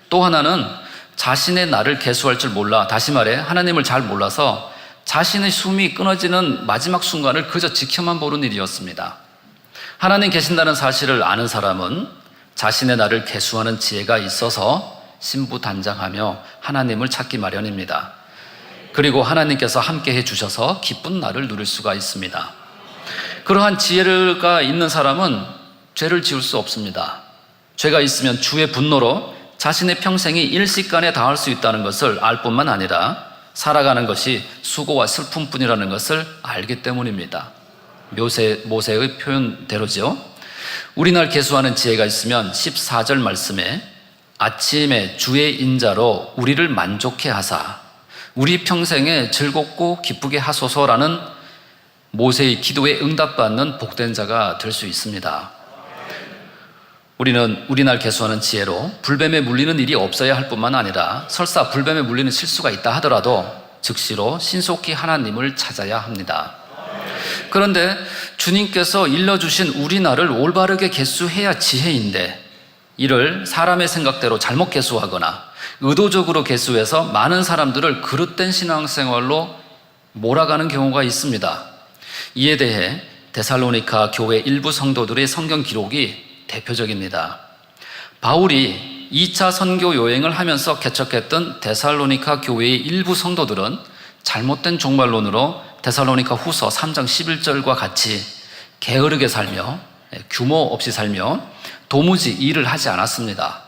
또 하나는 자신의 나를 계수할 줄 몰라, 다시 말해 하나님을 잘 몰라서 자신의 숨이 끊어지는 마지막 순간을 그저 지켜만 보는 일이었습니다. 하나님 계신다는 사실을 아는 사람은 자신의 나를 계수하는 지혜가 있어서 신부단장하며 하나님을 찾기 마련입니다. 그리고 하나님께서 함께 해주셔서 기쁜 날을 누릴 수가 있습니다. 그러한 지혜가 있는 사람은 죄를 지을 수 없습니다. 죄가 있으면 주의 분노로 자신의 평생이 일시간에 다할 수 있다는 것을 알 뿐만 아니라 살아가는 것이 수고와 슬픔뿐이라는 것을 알기 때문입니다. 모세의 표현대로죠. 우리 날 계수하는 지혜가 있으면 14절 말씀에 아침에 주의 인자로 우리를 만족해 하사 우리 평생에 즐겁고 기쁘게 하소서라는 모세의 기도에 응답받는 복된 자가 될 수 있습니다. 우리는 우리 날 계수하는 지혜로 불뱀에 물리는 일이 없어야 할 뿐만 아니라 설사 불뱀에 물리는 실수가 있다 하더라도 즉시로 신속히 하나님을 찾아야 합니다. 그런데 주님께서 일러주신 우리 나를 올바르게 계수해야 지혜인데 이를 사람의 생각대로 잘못 계수하거나 의도적으로 계수해서 많은 사람들을 그릇된 신앙생활로 몰아가는 경우가 있습니다. 이에 대해 데살로니가 교회 일부 성도들의 성경 기록이 대표적입니다. 바울이 2차 선교 여행을 하면서 개척했던 데살로니가 교회의 일부 성도들은 잘못된 종말론으로 데살로니가 후서 3장 11절과 같이 게으르게 살며 규모 없이 살며 도무지 일을 하지 않았습니다.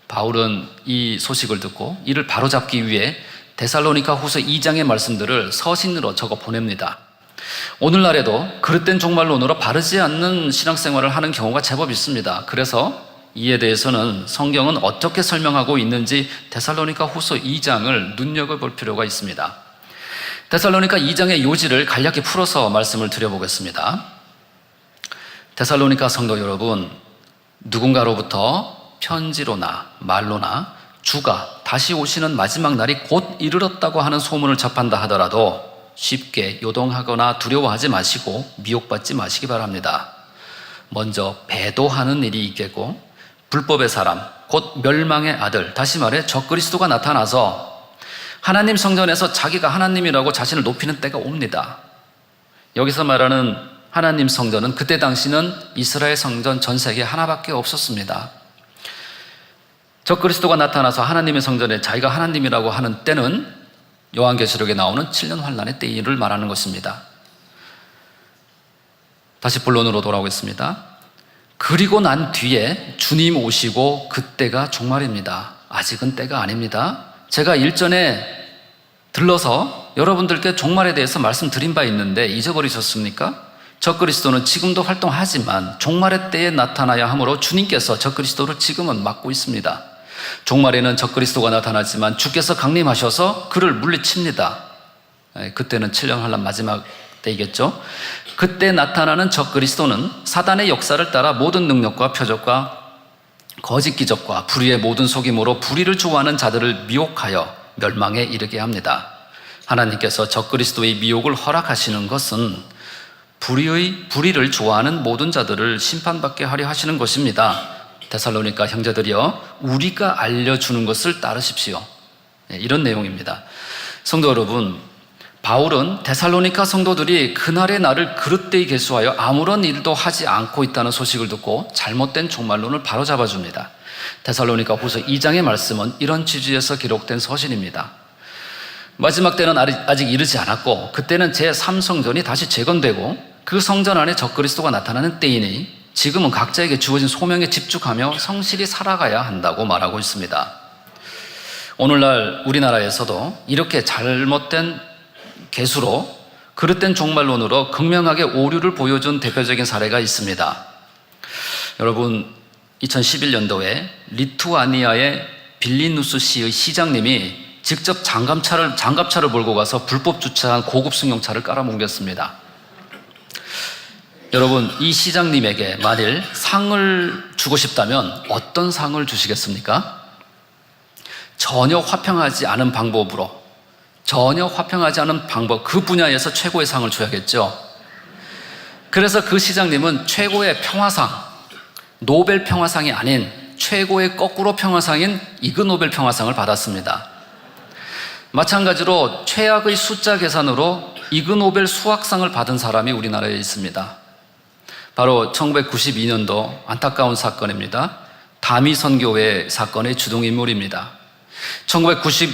바울은 이 소식을 듣고 이를 바로잡기 위해 데살로니가 후서 2장의 말씀들을 서신으로 적어 보냅니다. 오늘날에도 그릇된 종말론으로 바르지 않는 신앙생활을 하는 경우가 제법 있습니다. 그래서 이에 대해서는 성경은 어떻게 설명하고 있는지 데살로니가 후서 2장을 눈여겨볼 필요가 있습니다. 데살로니가 2장의 요지를 간략히 풀어서 말씀을 드려보겠습니다. 데살로니가 성도 여러분, 누군가로부터 편지로나 말로나 주가 다시 오시는 마지막 날이 곧 이르렀다고 하는 소문을 접한다 하더라도 쉽게 요동하거나 두려워하지 마시고 미혹받지 마시기 바랍니다. 먼저 배도하는 일이 있겠고 불법의 사람, 곧 멸망의 아들, 다시 말해 적그리스도가 나타나서 하나님 성전에서 자기가 하나님이라고 자신을 높이는 때가 옵니다. 여기서 말하는 하나님 성전은 그때 당시는 이스라엘 성전 전 세계에 하나밖에 없었습니다. 적그리스도가 나타나서 하나님의 성전에 자기가 하나님이라고 하는 때는 요한계시록에 나오는 7년 환란의 때를 말하는 것입니다. 다시 본론으로 돌아오겠습니다. 그리고 난 뒤에 주님 오시고 그때가 종말입니다. 아직은 때가 아닙니다. 제가 일전에 들러서 여러분들께 종말에 대해서 말씀드린 바 있는데 잊어버리셨습니까? 적그리스도는 지금도 활동하지만 종말의 때에 나타나야 하므로 주님께서 적그리스도를 지금은 막고 있습니다. 종말에는 적그리스도가 나타나지만 주께서 강림하셔서 그를 물리칩니다. 그때는 7년 환란 마지막 때이겠죠. 그때 나타나는 적그리스도는 사단의 역사를 따라 모든 능력과 표적과 거짓 기적과 불의의 모든 속임으로 불의를 좋아하는 자들을 미혹하여 멸망에 이르게 합니다. 하나님께서 적그리스도의 미혹을 허락하시는 것은 불의를 좋아하는 모든 자들을 심판받게 하려 하시는 것입니다. 데살로니가 형제들이여, 우리가 알려주는 것을 따르십시오. 이런 내용입니다. 성도 여러분, 바울은 데살로니가 성도들이 그날의 날을 그릇되이 계수하여 아무런 일도 하지 않고 있다는 소식을 듣고 잘못된 종말론을 바로잡아 줍니다. 데살로니가 후서 2장의 말씀은 이런 취지에서 기록된 서신입니다. 마지막 때는 아직 이르지 않았고 그때는 제3성전이 다시 재건되고 그 성전 안에 적그리스도가 나타나는 때이니 지금은 각자에게 주어진 소명에 집중하며 성실히 살아가야 한다고 말하고 있습니다. 오늘날 우리나라에서도 이렇게 잘못된 개수로 그릇된 종말론으로 극명하게 오류를 보여준 대표적인 사례가 있습니다. 여러분, 2011년도에 리투아니아의 빌니누스 시의 시장님이 직접 장갑차를 몰고 가서 불법 주차한 고급 승용차를 깔아뭉갰습니다. 여러분, 이 시장님에게 만일 상을 주고 싶다면 어떤 상을 주시겠습니까? 전혀 화평하지 않은 방법, 그 분야에서 최고의 상을 줘야겠죠. 그래서 그 시장님은 최고의 평화상, 노벨 평화상이 아닌 최고의 거꾸로 평화상인 이그노벨 평화상을 받았습니다. 마찬가지로 최악의 숫자 계산으로 이그노벨 수학상을 받은 사람이 우리나라에 있습니다. 바로 1992년도 안타까운 사건입니다. 다미선교회 사건의 주동인물입니다. 1992년도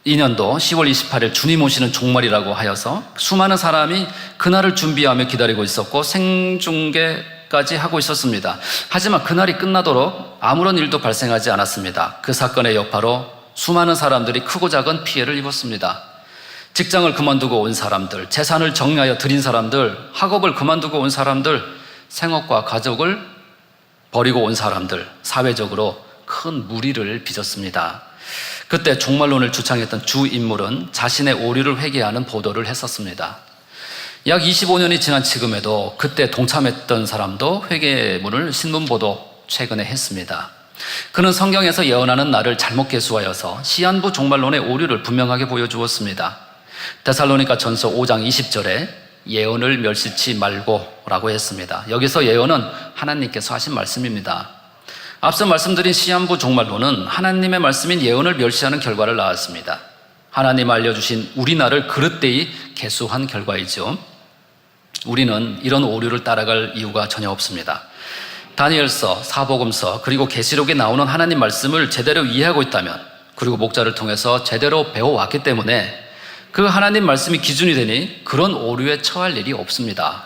10월 28일 주님 오시는 종말이라고 하여서 수많은 사람이 그날을 준비하며 기다리고 있었고 생중계까지 하고 있었습니다. 하지만 그날이 끝나도록 아무런 일도 발생하지 않았습니다. 그 사건의 여파로 수많은 사람들이 크고 작은 피해를 입었습니다. 직장을 그만두고 온 사람들, 재산을 정리하여 드린 사람들, 학업을 그만두고 온 사람들, 생업과 가족을 버리고 온 사람들, 사회적으로 큰 무리를 빚었습니다. 그때 종말론을 주창했던 주 인물은 자신의 오류를 회개하는 보도를 했었습니다. 약 25년이 지난 지금에도 그때 동참했던 사람도 회개문을 신문보도 최근에 했습니다. 그는 성경에서 예언하는 날을 잘못 계수하여서 시한부 종말론의 오류를 분명하게 보여주었습니다. 데살로니가 전서 5장 20절에 예언을 멸시치 말고 라고 했습니다. 여기서 예언은 하나님께서 하신 말씀입니다. 앞서 말씀드린 시한부 종말론은 하나님의 말씀인 예언을 멸시하는 결과를 낳았습니다. 하나님 알려주신 우리 날을 그릇되이 계수한 결과이죠. 우리는 이런 오류를 따라갈 이유가 전혀 없습니다. 다니엘서, 사복음서, 그리고 계시록에 나오는 하나님 말씀을 제대로 이해하고 있다면, 그리고 목자를 통해서 제대로 배워왔기 때문에 그 하나님 말씀이 기준이 되니 그런 오류에 처할 일이 없습니다.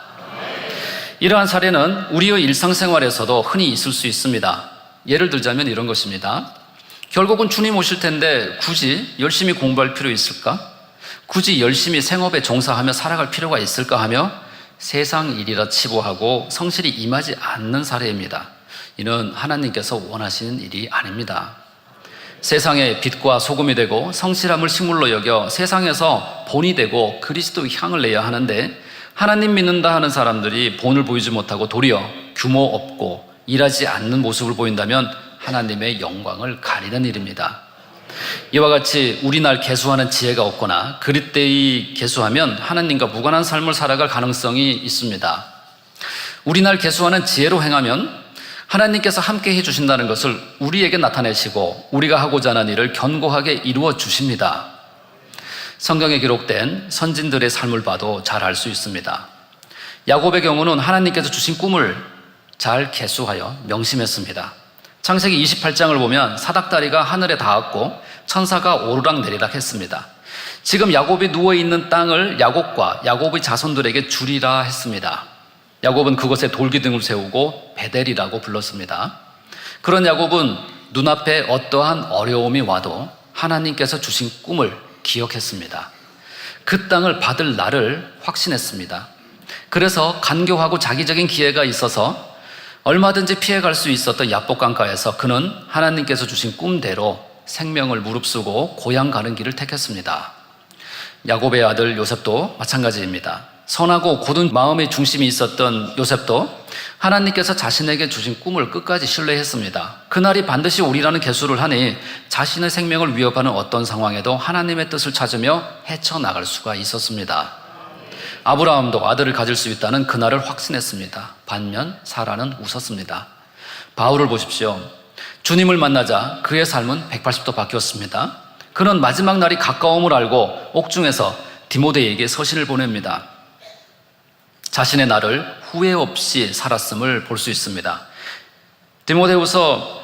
이러한 사례는 우리의 일상생활에서도 흔히 있을 수 있습니다. 예를 들자면 이런 것입니다. 결국은 주님 오실 텐데 굳이 열심히 공부할 필요 있을까? 굳이 열심히 생업에 종사하며 살아갈 필요가 있을까 하며 세상 일이라 치부하고 성실히 임하지 않는 사례입니다. 이는 하나님께서 원하시는 일이 아닙니다. 세상의 빛과 소금이 되고 성실함을 식물로 여겨 세상에서 본이 되고 그리스도의 향을 내야 하는데, 하나님 믿는다 하는 사람들이 본을 보이지 못하고 도리어 규모 없고 일하지 않는 모습을 보인다면 하나님의 영광을 가리는 일입니다. 이와 같이 우리 날 계수하는 지혜가 없거나 그릇되이 계수하면 하나님과 무관한 삶을 살아갈 가능성이 있습니다. 우리 날 계수하는 지혜로 행하면 하나님께서 함께 해주신다는 것을 우리에게 나타내시고 우리가 하고자 하는 일을 견고하게 이루어 주십니다. 성경에 기록된 선진들의 삶을 봐도 잘 알 수 있습니다. 야곱의 경우는 하나님께서 주신 꿈을 잘 계수하여 명심했습니다. 창세기 28장을 보면 사닥다리가 하늘에 닿았고 천사가 오르락 내리락 했습니다. 지금 야곱이 누워있는 땅을 야곱과 야곱의 자손들에게 주리라 했습니다. 야곱은 그곳에 돌기둥을 세우고 베델이라고 불렀습니다. 그런 야곱은 눈앞에 어떠한 어려움이 와도 하나님께서 주신 꿈을 기억했습니다. 그 땅을 받을 날을 확신했습니다. 그래서 간교하고 자기적인 기회가 있어서 얼마든지 피해갈 수 있었던 야복 강가에서 그는 하나님께서 주신 꿈대로 생명을 무릅쓰고 고향 가는 길을 택했습니다. 야곱의 아들 요셉도 마찬가지입니다. 선하고 고든 마음의 중심이 있었던 요셉도 하나님께서 자신에게 주신 꿈을 끝까지 신뢰했습니다. 그날이 반드시 오리라는 계수를 하니 자신의 생명을 위협하는 어떤 상황에도 하나님의 뜻을 찾으며 헤쳐나갈 수가 있었습니다. 아브라함도 아들을 가질 수 있다는 그날을 확신했습니다. 반면 사라는 웃었습니다. 바울을 보십시오. 주님을 만나자 그의 삶은 180도 바뀌었습니다. 그는 마지막 날이 가까움을 알고 옥중에서 디모데에게 서신을 보냅니다. 자신의 날을 후회 없이 살았음을 볼 수 있습니다. 디모데후서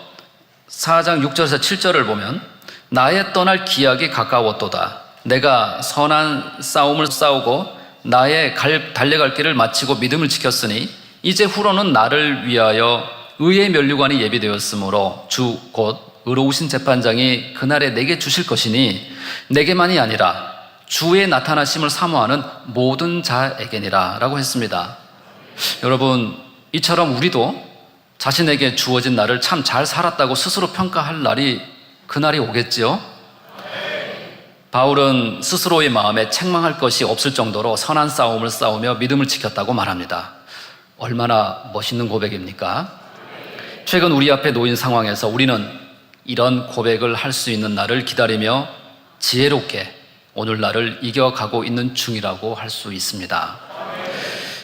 4장 6절에서 7절을 보면 나의 떠날 기약이 가까웠도다. 내가 선한 싸움을 싸우고 나의 달려갈 길을 마치고 믿음을 지켰으니 이제 후로는 나를 위하여 의의 면류관이 예비되었으므로 주 곧 의로우신 재판장이 그날에 내게 주실 것이니 내게만이 아니라 주의 나타나심을 사모하는 모든 자에게니라 라고 했습니다. 여러분, 이처럼 우리도 자신에게 주어진 날을 참 잘 살았다고 스스로 평가할 날이 그날이 오겠지요? 바울은 스스로의 마음에 책망할 것이 없을 정도로 선한 싸움을 싸우며 믿음을 지켰다고 말합니다. 얼마나 멋있는 고백입니까? 최근 우리 앞에 놓인 상황에서 우리는 이런 고백을 할 수 있는 날을 기다리며 지혜롭게 오늘날을 이겨가고 있는 중이라고 할 수 있습니다.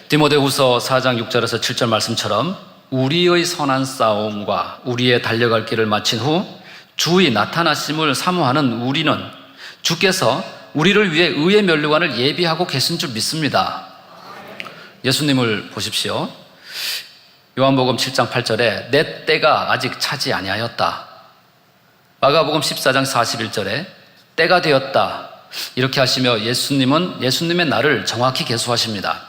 디모데후서 4장 6절에서 7절 말씀처럼 우리의 선한 싸움과 우리의 달려갈 길을 마친 후 주의 나타나심을 사모하는 우리는 주께서 우리를 위해 의의 면류관을 예비하고 계신 줄 믿습니다. 예수님을 보십시오. 요한복음 7장 8절에 내 때가 아직 차지 아니하였다. 마가복음 14장 41절에 때가 되었다. 이렇게 하시며 예수님은 예수님의 날을 정확히 계수하십니다.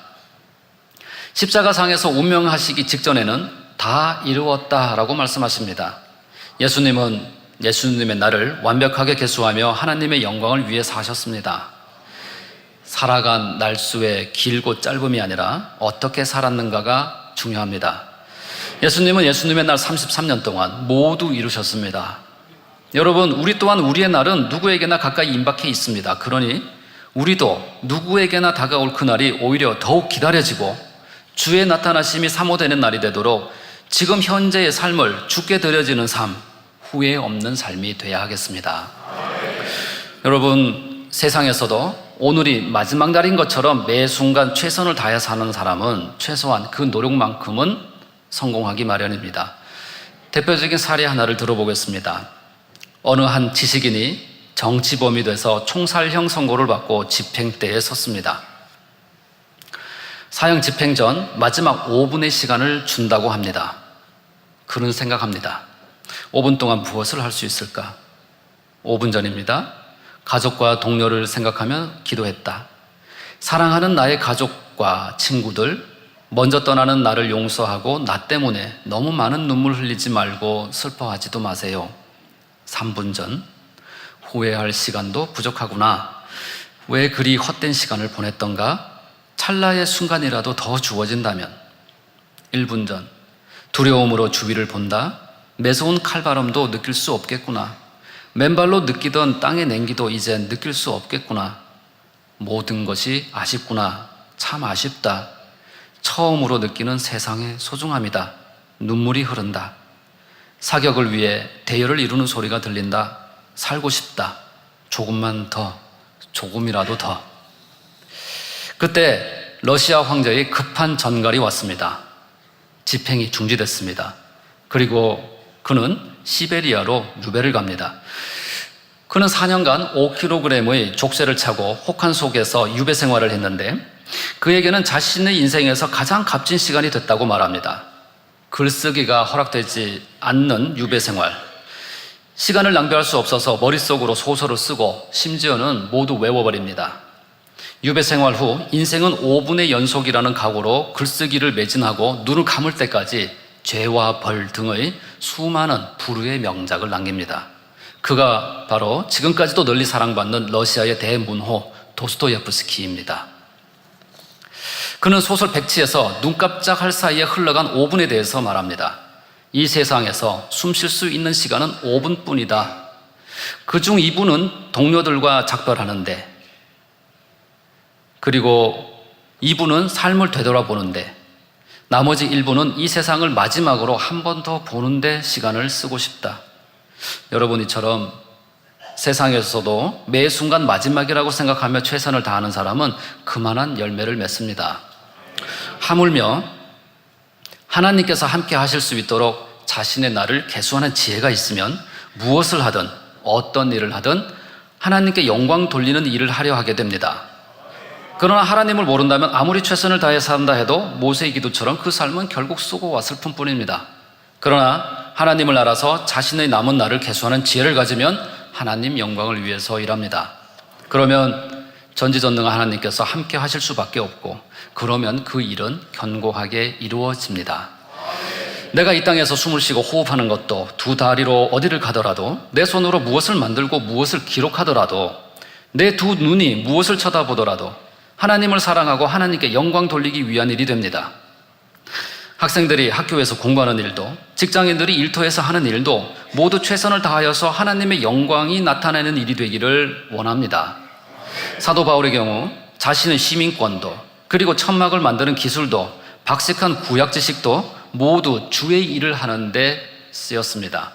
십자가상에서 운명하시기 직전에는 다 이루었다라고 말씀하십니다. 예수님은 예수님의 날을 완벽하게 계수하며 하나님의 영광을 위해 사셨습니다. 살아간 날수의 길고 짧음이 아니라 어떻게 살았는가가 중요합니다. 예수님은 예수님의 날 33년 동안 모두 이루셨습니다. 여러분, 우리 또한 우리의 날은 누구에게나 가까이 임박해 있습니다. 그러니 우리도 누구에게나 다가올 그날이 오히려 더욱 기다려지고 주의 나타나심이 사모되는 날이 되도록 지금 현재의 삶을 주께 드려지는 삶, 후회 없는 삶이 되어야 하겠습니다. 여러분, 세상에서도 오늘이 마지막 날인 것처럼 매 순간 최선을 다해 사는 사람은 최소한 그 노력만큼은 성공하기 마련입니다. 대표적인 사례 하나를 들어보겠습니다. 어느 한 지식인이 정치범이 돼서 총살형 선고를 받고 집행대에 섰습니다. 사형 집행 전 마지막 5분의 시간을 준다고 합니다. 그는 생각합니다. 5분 동안 무엇을 할 수 있을까? 5분 전입니다. 가족과 동료를 생각하며 기도했다. 사랑하는 나의 가족과 친구들, 먼저 떠나는 나를 용서하고 나 때문에 너무 많은 눈물 흘리지 말고 슬퍼하지도 마세요. 3분 전, 후회할 시간도 부족하구나. 왜 그리 헛된 시간을 보냈던가? 찰나의 순간이라도 더 주어진다면. 1분 전, 두려움으로 주위를 본다. 매서운 칼바람도 느낄 수 없겠구나. 맨발로 느끼던 땅의 냉기도 이제 느낄 수 없겠구나. 모든 것이 아쉽구나. 참 아쉽다. 처음으로 느끼는 세상의 소중함이다. 눈물이 흐른다. 사격을 위해 대열을 이루는 소리가 들린다. 살고 싶다. 조금만 더, 조금이라도 더. 그때 러시아 황제의 급한 전갈이 왔습니다. 집행이 중지됐습니다. 그리고 그는 시베리아로 유배를 갑니다. 그는 4년간 5kg의 족쇄를 차고 혹한 속에서 유배 생활을 했는데 그에게는 자신의 인생에서 가장 값진 시간이 됐다고 말합니다. 글쓰기가 허락되지 않는 유배 생활. 시간을 낭비할 수 없어서 머릿속으로 소설을 쓰고 심지어는 모두 외워버립니다. 유배 생활 후 인생은 5분의 연속이라는 각오로 글쓰기를 매진하고 눈을 감을 때까지 죄와 벌 등의 수많은 불후의 명작을 남깁니다. 그가 바로 지금까지도 널리 사랑받는 러시아의 대문호 도스토예프스키입니다. 그는 소설 백지에서 눈 깜짝할 사이에 흘러간 5분에 대해서 말합니다. 이 세상에서 숨 쉴 수 있는 시간은 5분뿐이다. 그중 2분은 동료들과 작별하는데, 그리고 2분은 삶을 되돌아보는데, 나머지 1분은 이 세상을 마지막으로 한 번 더 보는데 시간을 쓰고 싶다. 여러분, 이처럼 세상에서도 매 순간 마지막이라고 생각하며 최선을 다하는 사람은 그만한 열매를 맺습니다. 하물며 하나님께서 함께 하실 수 있도록 자신의 날을 계수하는 지혜가 있으면 무엇을 하든 어떤 일을 하든 하나님께 영광 돌리는 일을 하려 하게 됩니다. 그러나 하나님을 모른다면 아무리 최선을 다해 산다 해도 모세의 기도처럼 그 삶은 결국 쏘고 왔을 뿐입니다. 그러나 하나님을 알아서 자신의 남은 날을 계수하는 지혜를 가지면 하나님 영광을 위해서 일합니다. 그러면 전지전능한 하나님께서 함께 하실 수밖에 없고, 그러면 그 일은 견고하게 이루어집니다. 내가 이 땅에서 숨을 쉬고 호흡하는 것도, 두 다리로 어디를 가더라도, 내 손으로 무엇을 만들고 무엇을 기록하더라도, 내 두 눈이 무엇을 쳐다보더라도 하나님을 사랑하고 하나님께 영광 돌리기 위한 일이 됩니다. 학생들이 학교에서 공부하는 일도, 직장인들이 일터에서 하는 일도 모두 최선을 다하여서 하나님의 영광이 나타나는 일이 되기를 원합니다. 사도 바울의 경우 자신의 시민권도, 그리고 천막을 만드는 기술도, 박식한 구약 지식도 모두 주의 일을 하는데 쓰였습니다.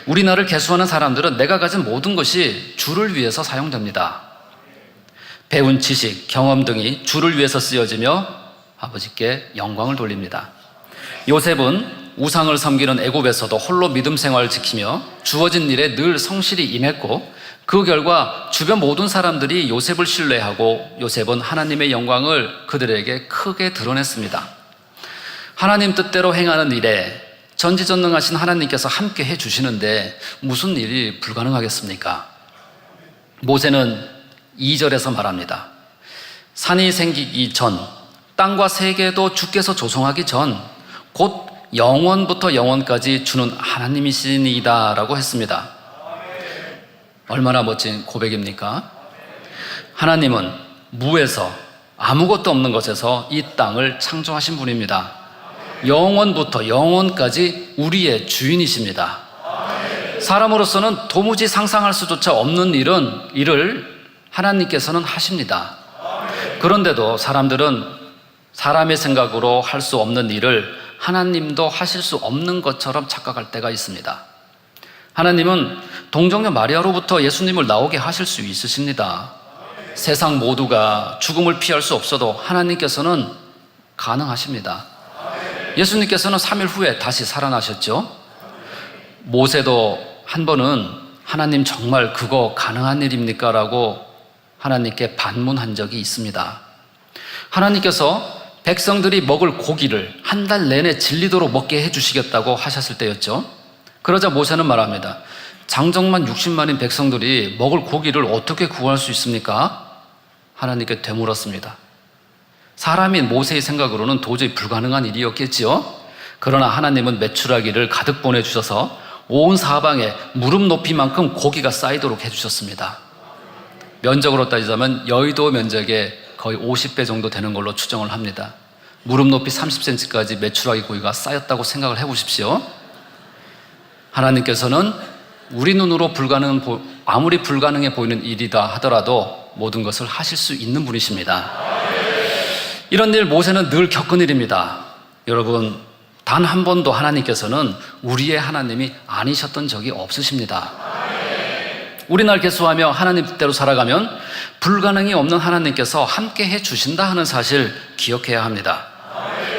우리나라를 개수하는 사람들은 내가 가진 모든 것이 주를 위해서 사용됩니다. 배운 지식, 경험 등이 주를 위해서 쓰여지며 아버지께 영광을 돌립니다. 요셉은 우상을 섬기는 애굽에서도 홀로 믿음 생활을 지키며 주어진 일에 늘 성실히 임했고, 그 결과 주변 모든 사람들이 요셉을 신뢰하고 요셉은 하나님의 영광을 그들에게 크게 드러냈습니다. 하나님 뜻대로 행하는 일에 전지전능하신 하나님께서 함께 해주시는데 무슨 일이 불가능하겠습니까? 모세는 2절에서 말합니다. 산이 생기기 전, 땅과 세계도 주께서 조성하기 전, 곧 영원부터 영원까지 주는 하나님이시니이다 라고 했습니다. 얼마나 멋진 고백입니까? 하나님은 무에서, 아무것도 없는 것에서 이 땅을 창조하신 분입니다. 영원부터 영원까지 우리의 주인이십니다. 사람으로서는 도무지 상상할 수조차 없는 일을 하나님께서는 하십니다. 그런데도 사람들은 사람의 생각으로 할 수 없는 일을 하나님도 하실 수 없는 것처럼 착각할 때가 있습니다. 하나님은 동정녀 마리아로부터 예수님을 나오게 하실 수 있으십니다. 세상 모두가 죽음을 피할 수 없어도 하나님께서는 가능하십니다. 예수님께서는 3일 후에 다시 살아나셨죠. 모세도 한 번은 하나님 정말 그거 가능한 일입니까? 라고 하나님께 반문한 적이 있습니다. 하나님께서 백성들이 먹을 고기를 한 달 내내 질리도록 먹게 해주시겠다고 하셨을 때였죠. 그러자 모세는 말합니다. 장정만 60만인 백성들이 먹을 고기를 어떻게 구할 수 있습니까? 하나님께 되물었습니다. 사람인 모세의 생각으로는 도저히 불가능한 일이었겠지요. 그러나 하나님은 메추라기를 가득 보내주셔서 온 사방에 무릎 높이만큼 고기가 쌓이도록 해주셨습니다. 면적으로 따지자면 여의도 면적의 거의 50배 정도 되는 걸로 추정을 합니다. 무릎 높이 30cm까지 메추라기 고기가 쌓였다고 생각을 해보십시오. 하나님께서는 우리 눈으로 아무리 불가능해 보이는 일이다 하더라도 모든 것을 하실 수 있는 분이십니다. 이런 일 모세는 늘 겪은 일입니다. 여러분, 단 한 번도 하나님께서는 우리의 하나님이 아니셨던 적이 없으십니다. 우리 날 개수하며 하나님 뜻대로 살아가면 불가능이 없는 하나님께서 함께 해주신다 하는 사실 기억해야 합니다.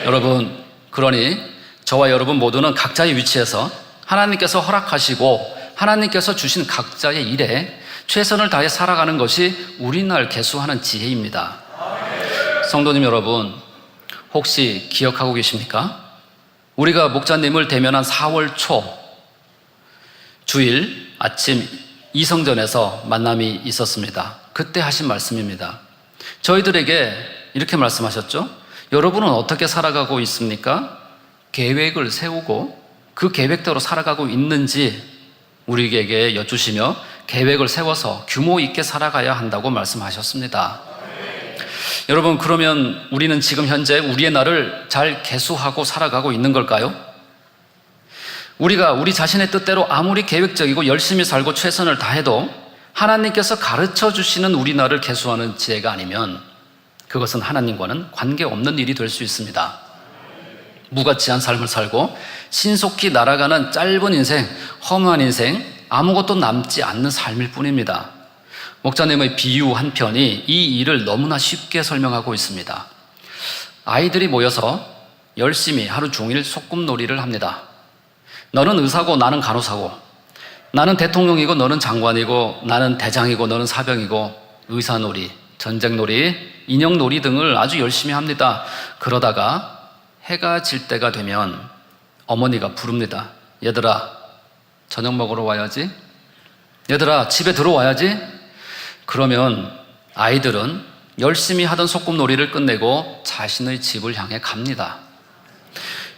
여러분, 그러니 저와 여러분 모두는 각자의 위치에서 하나님께서 허락하시고 하나님께서 주신 각자의 일에 최선을 다해 살아가는 것이 우리 날 개수하는 지혜입니다. 성도님 여러분, 혹시 기억하고 계십니까? 우리가 목자님을 대면한 4월 초 주일 아침 이성전에서 만남이 있었습니다. 그때 하신 말씀입니다. 저희들에게 이렇게 말씀하셨죠. 여러분은 어떻게 살아가고 있습니까? 계획을 세우고 그 계획대로 살아가고 있는지 우리에게 여쭈시며 계획을 세워서 규모 있게 살아가야 한다고 말씀하셨습니다. 여러분, 그러면 우리는 지금 현재 우리의 날을 잘 계수하고 살아가고 있는 걸까요? 우리가 우리 자신의 뜻대로 아무리 계획적이고 열심히 살고 최선을 다해도 하나님께서 가르쳐 주시는 우리 날을 계수하는 지혜가 아니면 그것은 하나님과는 관계없는 일이 될 수 있습니다. 무가치한 삶을 살고 신속히 날아가는 짧은 인생, 허무한 인생, 아무것도 남지 않는 삶일 뿐입니다. 목사님의 비유 한 편이 이 일을 너무나 쉽게 설명하고 있습니다. 아이들이 모여서 열심히 하루 종일 소꿉놀이를 합니다. 너는 의사고 나는 간호사고, 나는 대통령이고 너는 장관이고, 나는 대장이고 너는 사병이고, 의사놀이, 전쟁놀이, 인형놀이 등을 아주 열심히 합니다. 그러다가 해가 질 때가 되면 어머니가 부릅니다. 얘들아, 저녁 먹으러 와야지. 얘들아, 집에 들어와야지. 그러면 아이들은 열심히 하던 소꿉놀이를 끝내고 자신의 집을 향해 갑니다.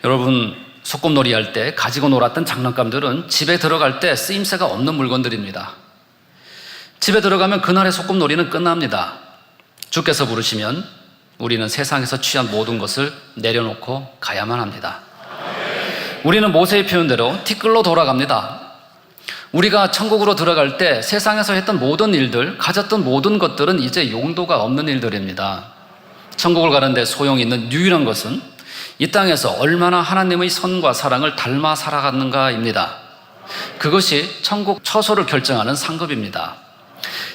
여러분, 소꿉놀이 할 때 가지고 놀았던 장난감들은 집에 들어갈 때 쓰임새가 없는 물건들입니다. 집에 들어가면 그날의 소꿉놀이는 끝납니다. 주께서 부르시면 우리는 세상에서 취한 모든 것을 내려놓고 가야만 합니다. 우리는 모세의 표현대로 티끌로 돌아갑니다. 우리가 천국으로 들어갈 때 세상에서 했던 모든 일들, 가졌던 모든 것들은 이제 용도가 없는 일들입니다. 천국을 가는데 소용이 있는 유일한 것은 이 땅에서 얼마나 하나님의 선과 사랑을 닮아 살아가는가입니다. 그것이 천국 처소를 결정하는 상급입니다.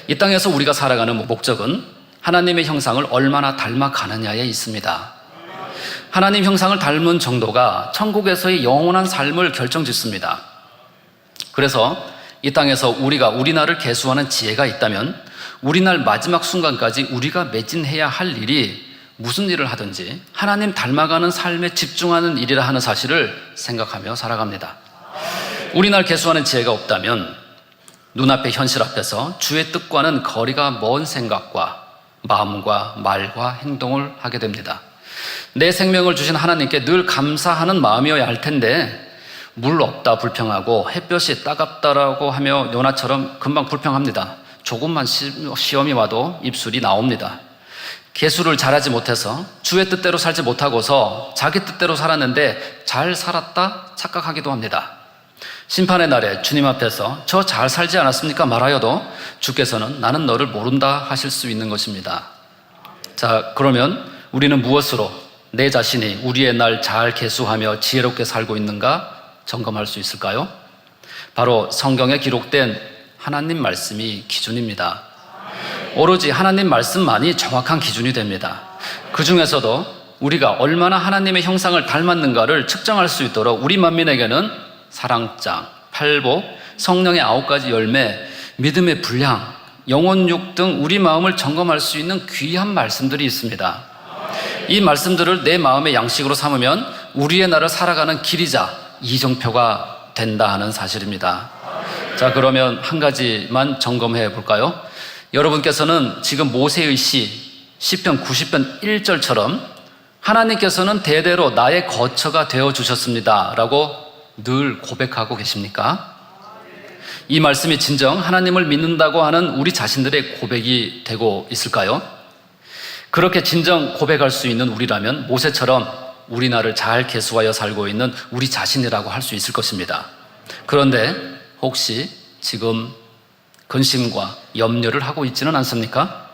이 땅에서 우리가 살아가는 목적은 하나님의 형상을 얼마나 닮아가느냐에 있습니다. 하나님 형상을 닮은 정도가 천국에서의 영원한 삶을 결정짓습니다. 그래서 이 땅에서 우리가 우리 날을 계수하는 지혜가 있다면 우리 날 마지막 순간까지 우리가 매진해야 할 일이 무슨 일을 하든지 하나님 닮아가는 삶에 집중하는 일이라 하는 사실을 생각하며 살아갑니다. 우리 날 계수하는 지혜가 없다면 눈앞의 현실 앞에서 주의 뜻과는 거리가 먼 생각과 마음과 말과 행동을 하게 됩니다. 내 생명을 주신 하나님께 늘 감사하는 마음이어야 할 텐데 물 없다 불평하고 햇볕이 따갑다라고 하며 요나처럼 금방 불평합니다. 조금만 시험이 와도 입술이 나옵니다. 계수를 잘하지 못해서 주의 뜻대로 살지 못하고서 자기 뜻대로 살았는데 잘 살았다 착각하기도 합니다. 심판의 날에 주님 앞에서 저 잘 살지 않았습니까? 말하여도 주께서는 나는 너를 모른다 하실 수 있는 것입니다. 자, 그러면 우리는 무엇으로 내 자신이 우리의 날 잘 계수하며 지혜롭게 살고 있는가 점검할 수 있을까요? 바로 성경에 기록된 하나님 말씀이 기준입니다. 오로지 하나님 말씀만이 정확한 기준이 됩니다. 그 중에서도 우리가 얼마나 하나님의 형상을 닮았는가를 측정할 수 있도록 우리 만민에게는 사랑장, 팔복, 성령의 9가지 열매, 믿음의 분량, 영혼육 등 우리 마음을 점검할 수 있는 귀한 말씀들이 있습니다. 이 말씀들을 내 마음의 양식으로 삼으면 우리의 날을 살아가는 길이자 이정표가 된다 하는 사실입니다. 자, 그러면 한 가지만 점검해 볼까요? 여러분께서는 지금 모세의 시편 90편 1절처럼 하나님께서는 대대로 나의 거처가 되어 주셨습니다 라고 늘 고백하고 계십니까? 이 말씀이 진정 하나님을 믿는다고 하는 우리 자신들의 고백이 되고 있을까요? 그렇게 진정 고백할 수 있는 우리라면 모세처럼 우리 날을 잘 계수하여 살고 있는 우리 자신이라고 할 수 있을 것입니다. 그런데 혹시 지금 근심과 염려를 하고 있지는 않습니까?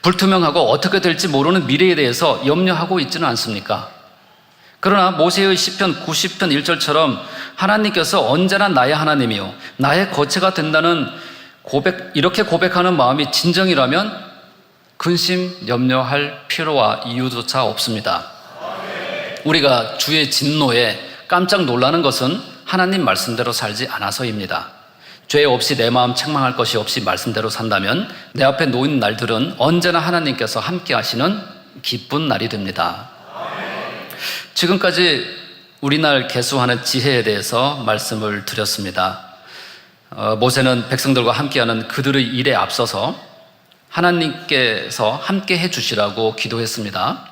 불투명하고 어떻게 될지 모르는 미래에 대해서 염려하고 있지는 않습니까? 그러나 모세의 시편 90편 1절처럼 하나님께서 언제나 나의 하나님이요 나의 거처가 된다는 이렇게 고백하는 마음이 진정이라면 근심, 염려할 필요와 이유조차 없습니다. 우리가 주의 진노에 깜짝 놀라는 것은 하나님 말씀대로 살지 않아서입니다. 죄 없이 내 마음 책망할 것이 없이 말씀대로 산다면 내 앞에 놓인 날들은 언제나 하나님께서 함께 하시는 기쁜 날이 됩니다. 지금까지 우리 날 계수하는 지혜에 대해서 말씀을 드렸습니다. 모세는 백성들과 함께하는 그들의 일에 앞서서 하나님께서 함께 해주시라고 기도했습니다.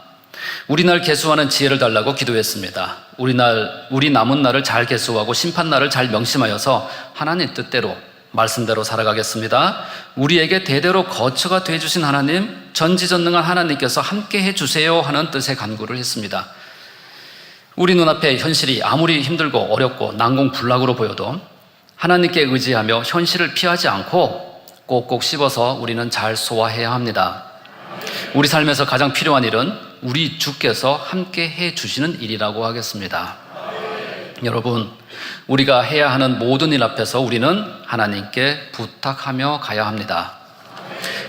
우리 날 계수하는 지혜를 달라고 기도했습니다. 우리 남은 날을 잘 계수하고 심판 날을 잘 명심하여서 하나님 뜻대로 말씀대로 살아가겠습니다. 우리에게 대대로 거처가 되어주신 하나님, 전지전능한 하나님께서 함께 해주세요 하는 뜻의 간구를 했습니다. 우리 눈앞에 현실이 아무리 힘들고 어렵고 난공불락으로 보여도 하나님께 의지하며 현실을 피하지 않고 꼭꼭 씹어서 우리는 잘 소화해야 합니다. 우리 삶에서 가장 필요한 일은 우리 주께서 함께 해주시는 일이라고 하겠습니다. 여러분, 우리가 해야 하는 모든 일 앞에서 우리는 하나님께 부탁하며 가야 합니다.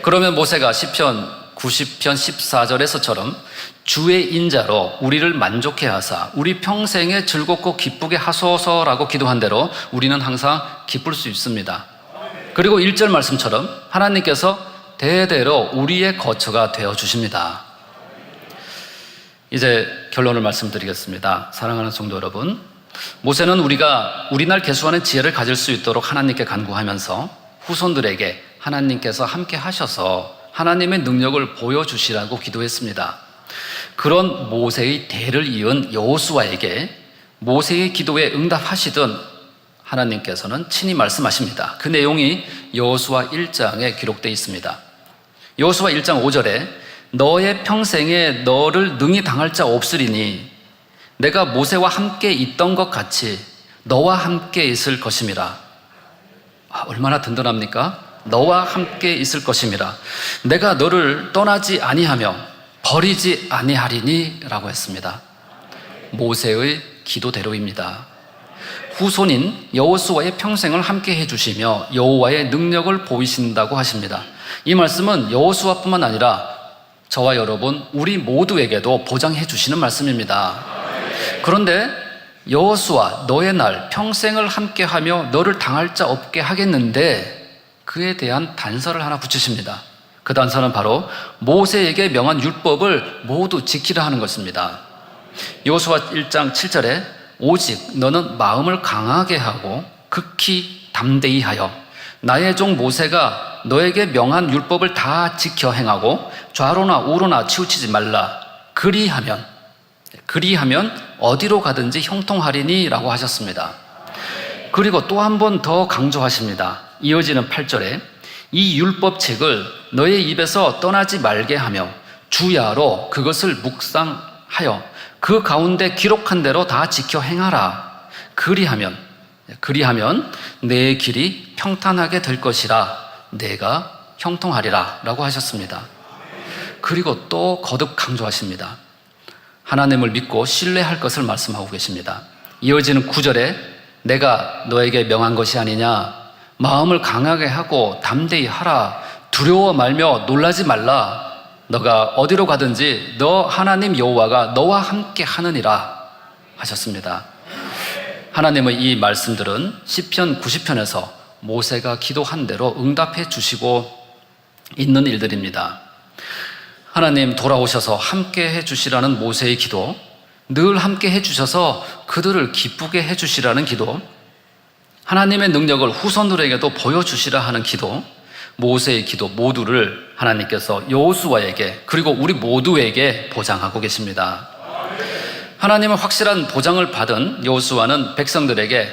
그러면 모세가 시편 90편 14절에서처럼 주의 인자로 우리를 만족해 하사 우리 평생에 즐겁고 기쁘게 하소서라고 기도한 대로 우리는 항상 기쁠 수 있습니다. 그리고 1절 말씀처럼 하나님께서 대대로 우리의 거처가 되어 주십니다. 이제 결론을 말씀드리겠습니다. 사랑하는 성도 여러분, 모세는 우리가 우리날 계수하는 지혜를 가질 수 있도록 하나님께 간구하면서 후손들에게 하나님께서 함께 하셔서 하나님의 능력을 보여주시라고 기도했습니다. 그런 모세의 대를 이은 여호수아에게 모세의 기도에 응답하시던 하나님께서는 친히 말씀하십니다. 그 내용이 여호수아 1장에 기록되어 있습니다. 여호수아 1장 5절에 너의 평생에 너를 능히 당할 자 없으리니 내가 모세와 함께 있던 것 같이 너와 함께 있을 것임이라. 얼마나 든든합니까? 너와 함께 있을 것임이라. 내가 너를 떠나지 아니하며 버리지 아니하리니 라고 했습니다. 모세의 기도대로입니다. 후손인 여호수아의 평생을 함께 해주시며 여호와의 능력을 보이신다고 하십니다. 이 말씀은 여호수아뿐만 아니라 저와 여러분 우리 모두에게도 보장해 주시는 말씀입니다. 그런데 여호수아 너의 날 평생을 함께하며 너를 당할 자 없게 하겠는데 그에 대한 단서를 하나 붙이십니다. 그 단서는 바로 모세에게 명한 율법을 모두 지키라 하는 것입니다. 여호수아 1장 7절에 오직 너는 마음을 강하게 하고 극히 담대히 하여 나의 종 모세가 너에게 명한 율법을 다 지켜 행하고 좌로나 우로나 치우치지 말라. 그리하면 어디로 가든지 형통하리니 라고 하셨습니다. 그리고 또 한 번 더 강조하십니다. 이어지는 8절에 이 율법책을 너의 입에서 떠나지 말게 하며 주야로 그것을 묵상하여 그 가운데 기록한 대로 다 지켜 행하라. 그리하면 내 길이 평탄하게 될 것이라. 내가 형통하리라 라고 하셨습니다. 그리고 또 거듭 강조하십니다. 하나님을 믿고 신뢰할 것을 말씀하고 계십니다. 이어지는 9절에 내가 너에게 명한 것이 아니냐. 마음을 강하게 하고 담대히 하라. 두려워 말며 놀라지 말라. 너가 어디로 가든지 너 하나님 여호와가 너와 함께 하느니라 하셨습니다. 하나님의 이 말씀들은 시편 90편에서 모세가 기도한 대로 응답해 주시고 있는 일들입니다. 하나님 돌아오셔서 함께 해주시라는 모세의 기도, 늘 함께 해주셔서 그들을 기쁘게 해주시라는 기도, 하나님의 능력을 후손들에게도 보여주시라 하는 기도, 모세의 기도 모두를 하나님께서 여호수아에게 그리고 우리 모두에게 보장하고 계십니다. 하나님의 확실한 보장을 받은 여호수아는 백성들에게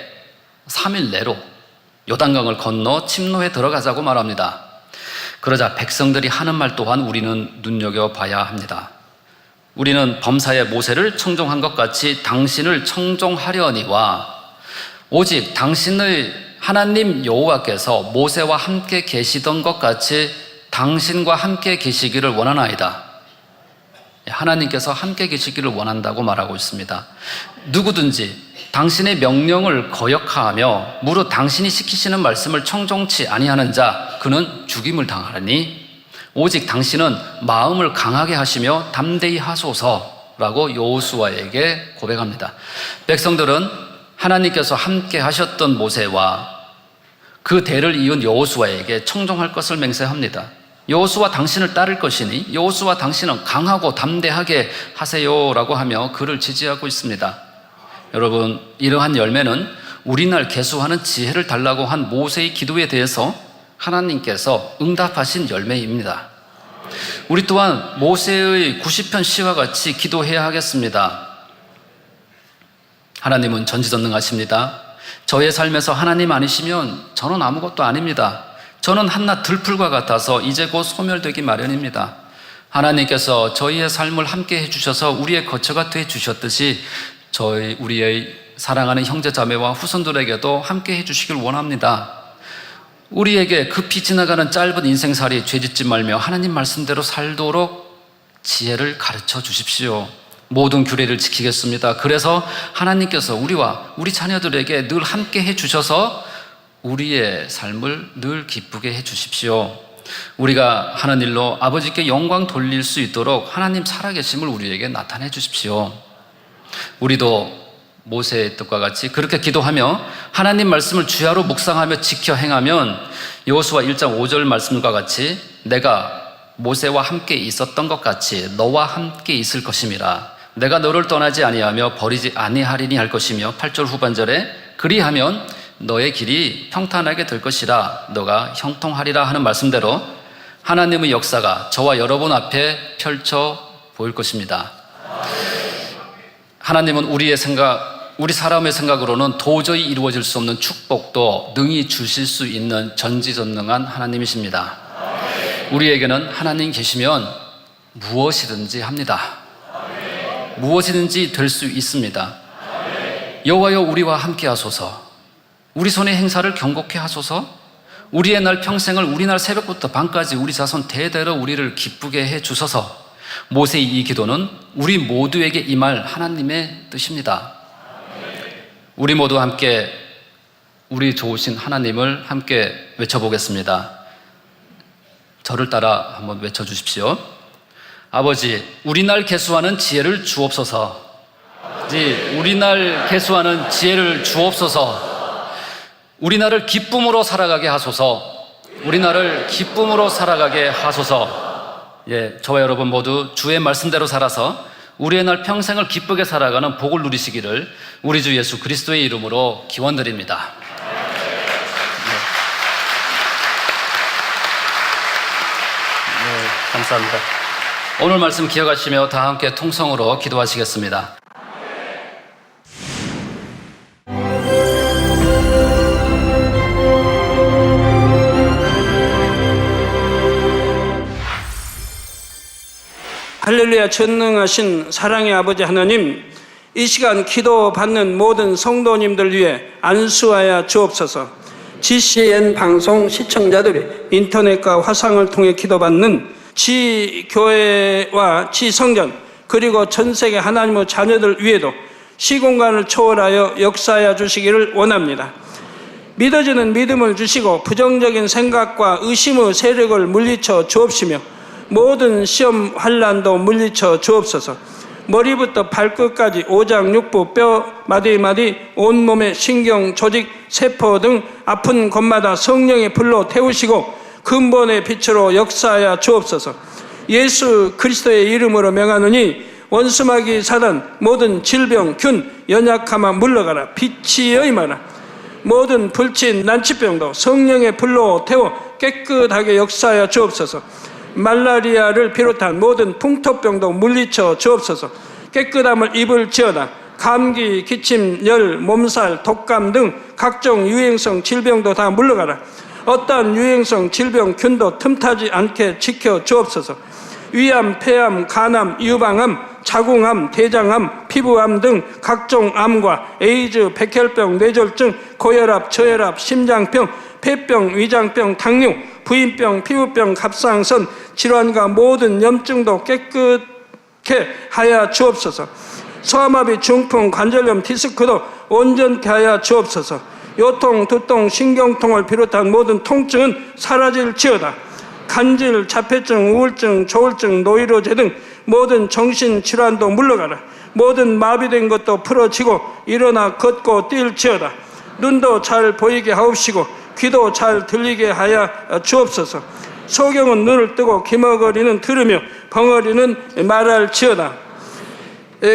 3일 내로 요단강을 건너 침노에 들어가자고 말합니다. 그러자 백성들이 하는 말 또한 우리는 눈여겨봐야 합니다. 우리는 범사의 모세를 청종한 것 같이 당신을 청종하려니와 오직 당신의 하나님 여호와께서 모세와 함께 계시던 것 같이 당신과 함께 계시기를 원하나이다. 하나님께서 함께 계시기를 원한다고 말하고 있습니다. 누구든지 당신의 명령을 거역하며 무릇 당신이 시키시는 말씀을 청종치 아니하는 자 그는 죽임을 당하리니 오직 당신은 마음을 강하게 하시며 담대히 하소서라고 여호수아에게 고백합니다. 백성들은 하나님께서 함께 하셨던 모세와 그 대를 이은 여호수아에게 청종할 것을 맹세합니다. 여호수아 당신을 따를 것이니 여호수아 당신은 강하고 담대하게 하세요라고 하며 그를 지지하고 있습니다. 여러분, 이러한 열매는 우리날 계수하는 지혜를 달라고 한 모세의 기도에 대해서 하나님께서 응답하신 열매입니다. 우리 또한 모세의 90편 시와 같이 기도해야 하겠습니다. 하나님은 전지전능하십니다. 저의 삶에서 하나님 아니시면 저는 아무것도 아닙니다. 저는 한낱 들풀과 같아서 이제 곧 소멸되기 마련입니다. 하나님께서 저희의 삶을 함께 해주셔서 우리의 거처가 되어주셨듯이 우리의 사랑하는 형제자매와 후손들에게도 함께 해주시길 원합니다. 우리에게 급히 지나가는 짧은 인생살이 죄짓지 말며 하나님 말씀대로 살도록 지혜를 가르쳐 주십시오. 모든 규례를 지키겠습니다. 그래서 하나님께서 우리와 우리 자녀들에게 늘 함께 해주셔서 우리의 삶을 늘 기쁘게 해주십시오. 우리가 하는 일로 아버지께 영광 돌릴 수 있도록 하나님 살아계심을 우리에게 나타내 주십시오. 우리도 모세의 뜻과 같이 그렇게 기도하며 하나님 말씀을 주야로 묵상하며 지켜 행하면 여호수아 1장 5절 말씀과 같이 내가 모세와 함께 있었던 것 같이 너와 함께 있을 것임이라. 내가 너를 떠나지 아니하며 버리지 아니하리니 할 것이며 8절 후반절에 그리하면 너의 길이 평탄하게 될 것이라 너가 형통하리라 하는 말씀대로 하나님의 역사가 저와 여러분 앞에 펼쳐 보일 것입니다. 하나님은 우리 사람의 생각으로는 도저히 이루어질 수 없는 축복도 능히 주실 수 있는 전지전능한 하나님이십니다. 우리에게는 하나님 계시면 무엇이든지 합니다. 무엇이든지 될 수 있습니다. 여호와여 우리와 함께 하소서. 우리 손의 행사를 경고케 하소서. 우리의 날 평생을 우리 날 새벽부터 밤까지 우리 자손 대대로 우리를 기쁘게 해 주소서. 모세의 이 기도는 우리 모두에게 임할 하나님의 뜻입니다. 우리 모두 함께 우리 좋으신 하나님을 함께 외쳐보겠습니다. 저를 따라 한번 외쳐주십시오. 아버지, 우리 날 계수하는 지혜를 주옵소서. 우리 날 계수하는 지혜를 주옵소서. 우리 날을 기쁨으로 살아가게 하소서. 우리 날을 기쁨으로 살아가게 하소서. 저와 여러분 모두 주의 말씀대로 살아서 우리의 날 평생을 기쁘게 살아가는 복을 누리시기를 우리 주 예수 그리스도의 이름으로 기원드립니다. 감사합니다. 오늘 말씀 기억하시며 다 함께 통성으로 기도하시겠습니다. 할렐루야. 전능하신 사랑의 아버지 하나님, 이 시간 기도받는 모든 성도님들 위해 안수하여 주옵소서. GCN 방송 시청자들이 인터넷과 화상을 통해 기도받는 지교회와 지성전 그리고 전세계 하나님의 자녀들 위에도 시공간을 초월하여 역사하여 주시기를 원합니다. 믿어지는 믿음을 주시고 부정적인 생각과 의심의 세력을 물리쳐 주옵시며 모든 시험 환난도 물리쳐 주옵소서. 머리부터 발끝까지 오장육부 뼈 마디마디 온몸의 신경 조직 세포 등 아픈 곳마다 성령의 불로 태우시고 근본의 빛으로 역사하여 주옵소서. 예수 그리스도의 이름으로 명하노니 원수마귀 사단 모든 질병 균 연약함아 물러가라. 빛이 임하라. 모든 불친 난치병도 성령의 불로 태워 깨끗하게 역사하여 주옵소서. 말라리아를 비롯한 모든 풍토병도 물리쳐 주옵소서. 깨끗함을 입을지어다. 감기, 기침, 열, 몸살, 독감 등 각종 유행성 질병도 다 물러가라. 어떠한 유행성 질병 균도 틈타지 않게 지켜 주옵소서. 위암, 폐암, 간암, 유방암, 자궁암, 대장암, 피부암 등 각종 암과 에이즈, 백혈병, 뇌졸중, 고혈압, 저혈압, 심장병, 폐병, 위장병, 당뇨, 부인병, 피부병, 갑상선 질환과 모든 염증도 깨끗게 하여 주옵소서. 소아마비, 중풍, 관절염, 디스크도 온전케 하여 주옵소서. 요통, 두통, 신경통을 비롯한 모든 통증은 사라질지어다. 간질, 자폐증, 우울증, 조울증, 노이로제 등 모든 정신질환도 물러가라. 모든 마비된 것도 풀어지고 일어나 걷고 뛸지어다. 눈도 잘 보이게 하옵시고 귀도 잘 들리게 하여 주옵소서. 소경은 눈을 뜨고 기머거리는 들으며 벙어리는 말할지어다.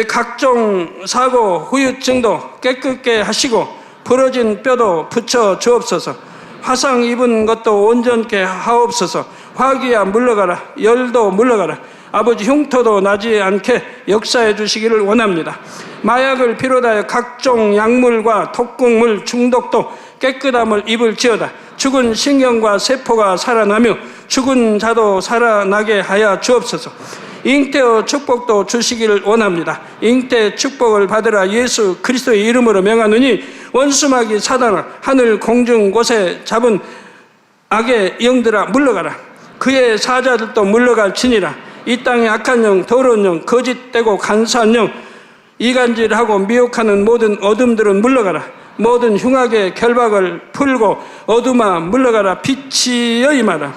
각종 사고, 후유증도 깨끗게 하시고 부러진 뼈도 붙여 주옵소서. 화상 입은 것도 온전케 하옵소서. 화기야 물러가라. 열도 물러가라. 아버지 흉터도 나지 않게 역사해 주시기를 원합니다. 마약을 비롯하여 각종 약물과 독극물 중독도 깨끗함을 입을지어다. 죽은 신경과 세포가 살아나며 죽은 자도 살아나게 하여 주옵소서. 잉태의 축복도 주시기를 원합니다. 잉태 축복을 받으라. 예수 그리스도의 이름으로 명하노니 원수마귀 사단아 하늘 공중 곳에 잡은 악의 영들아 물러가라. 그의 사자들도 물러갈지니라. 이 땅의 악한 영, 더러운 영, 거짓되고 간사한 영, 이간질하고 미혹하는 모든 어둠들은 물러가라. 모든 흉악의 결박을 풀고 어둠아 물러가라. 빛이여 임하라.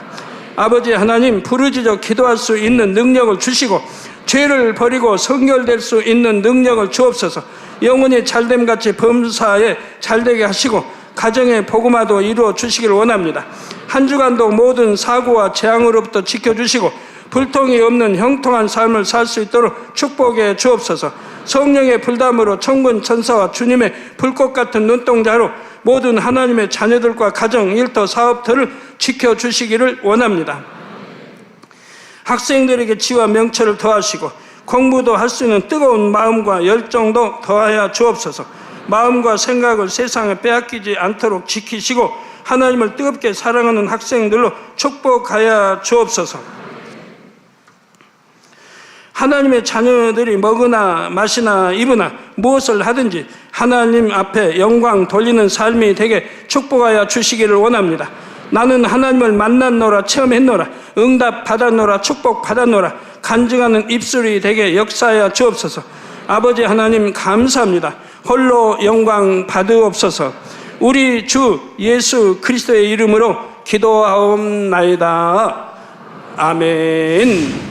아버지 하나님, 부르짖어 기도할 수 있는 능력을 주시고 죄를 버리고 성결될 수 있는 능력을 주옵소서. 영혼이 잘됨같이 범사에 잘되게 하시고 가정의 복음화도 이루어 주시기를 원합니다. 한 주간도 모든 사고와 재앙으로부터 지켜주시고 불통이 없는 형통한 삶을 살 수 있도록 축복해 주옵소서. 성령의 불담으로 천군 천사와 주님의 불꽃 같은 눈동자로 모든 하나님의 자녀들과 가정, 일터, 사업터를 지켜주시기를 원합니다. 학생들에게 지와 명철을 더하시고 공부도 할 수 있는 뜨거운 마음과 열정도 더하여 주옵소서. 마음과 생각을 세상에 빼앗기지 않도록 지키시고 하나님을 뜨겁게 사랑하는 학생들로 축복하여 주옵소서. 하나님의 자녀들이 먹으나 마시나 입으나 무엇을 하든지 하나님 앞에 영광 돌리는 삶이 되게 축복하여 주시기를 원합니다. 나는 하나님을 만났노라, 체험했노라, 응답 받았노라, 축복 받았노라, 간증하는 입술이 되게 역사하여 주옵소서. 아버지 하나님 감사합니다. 홀로 영광 받으옵소서. 우리 주 예수 그리스도의 이름으로 기도하옵나이다. 아멘.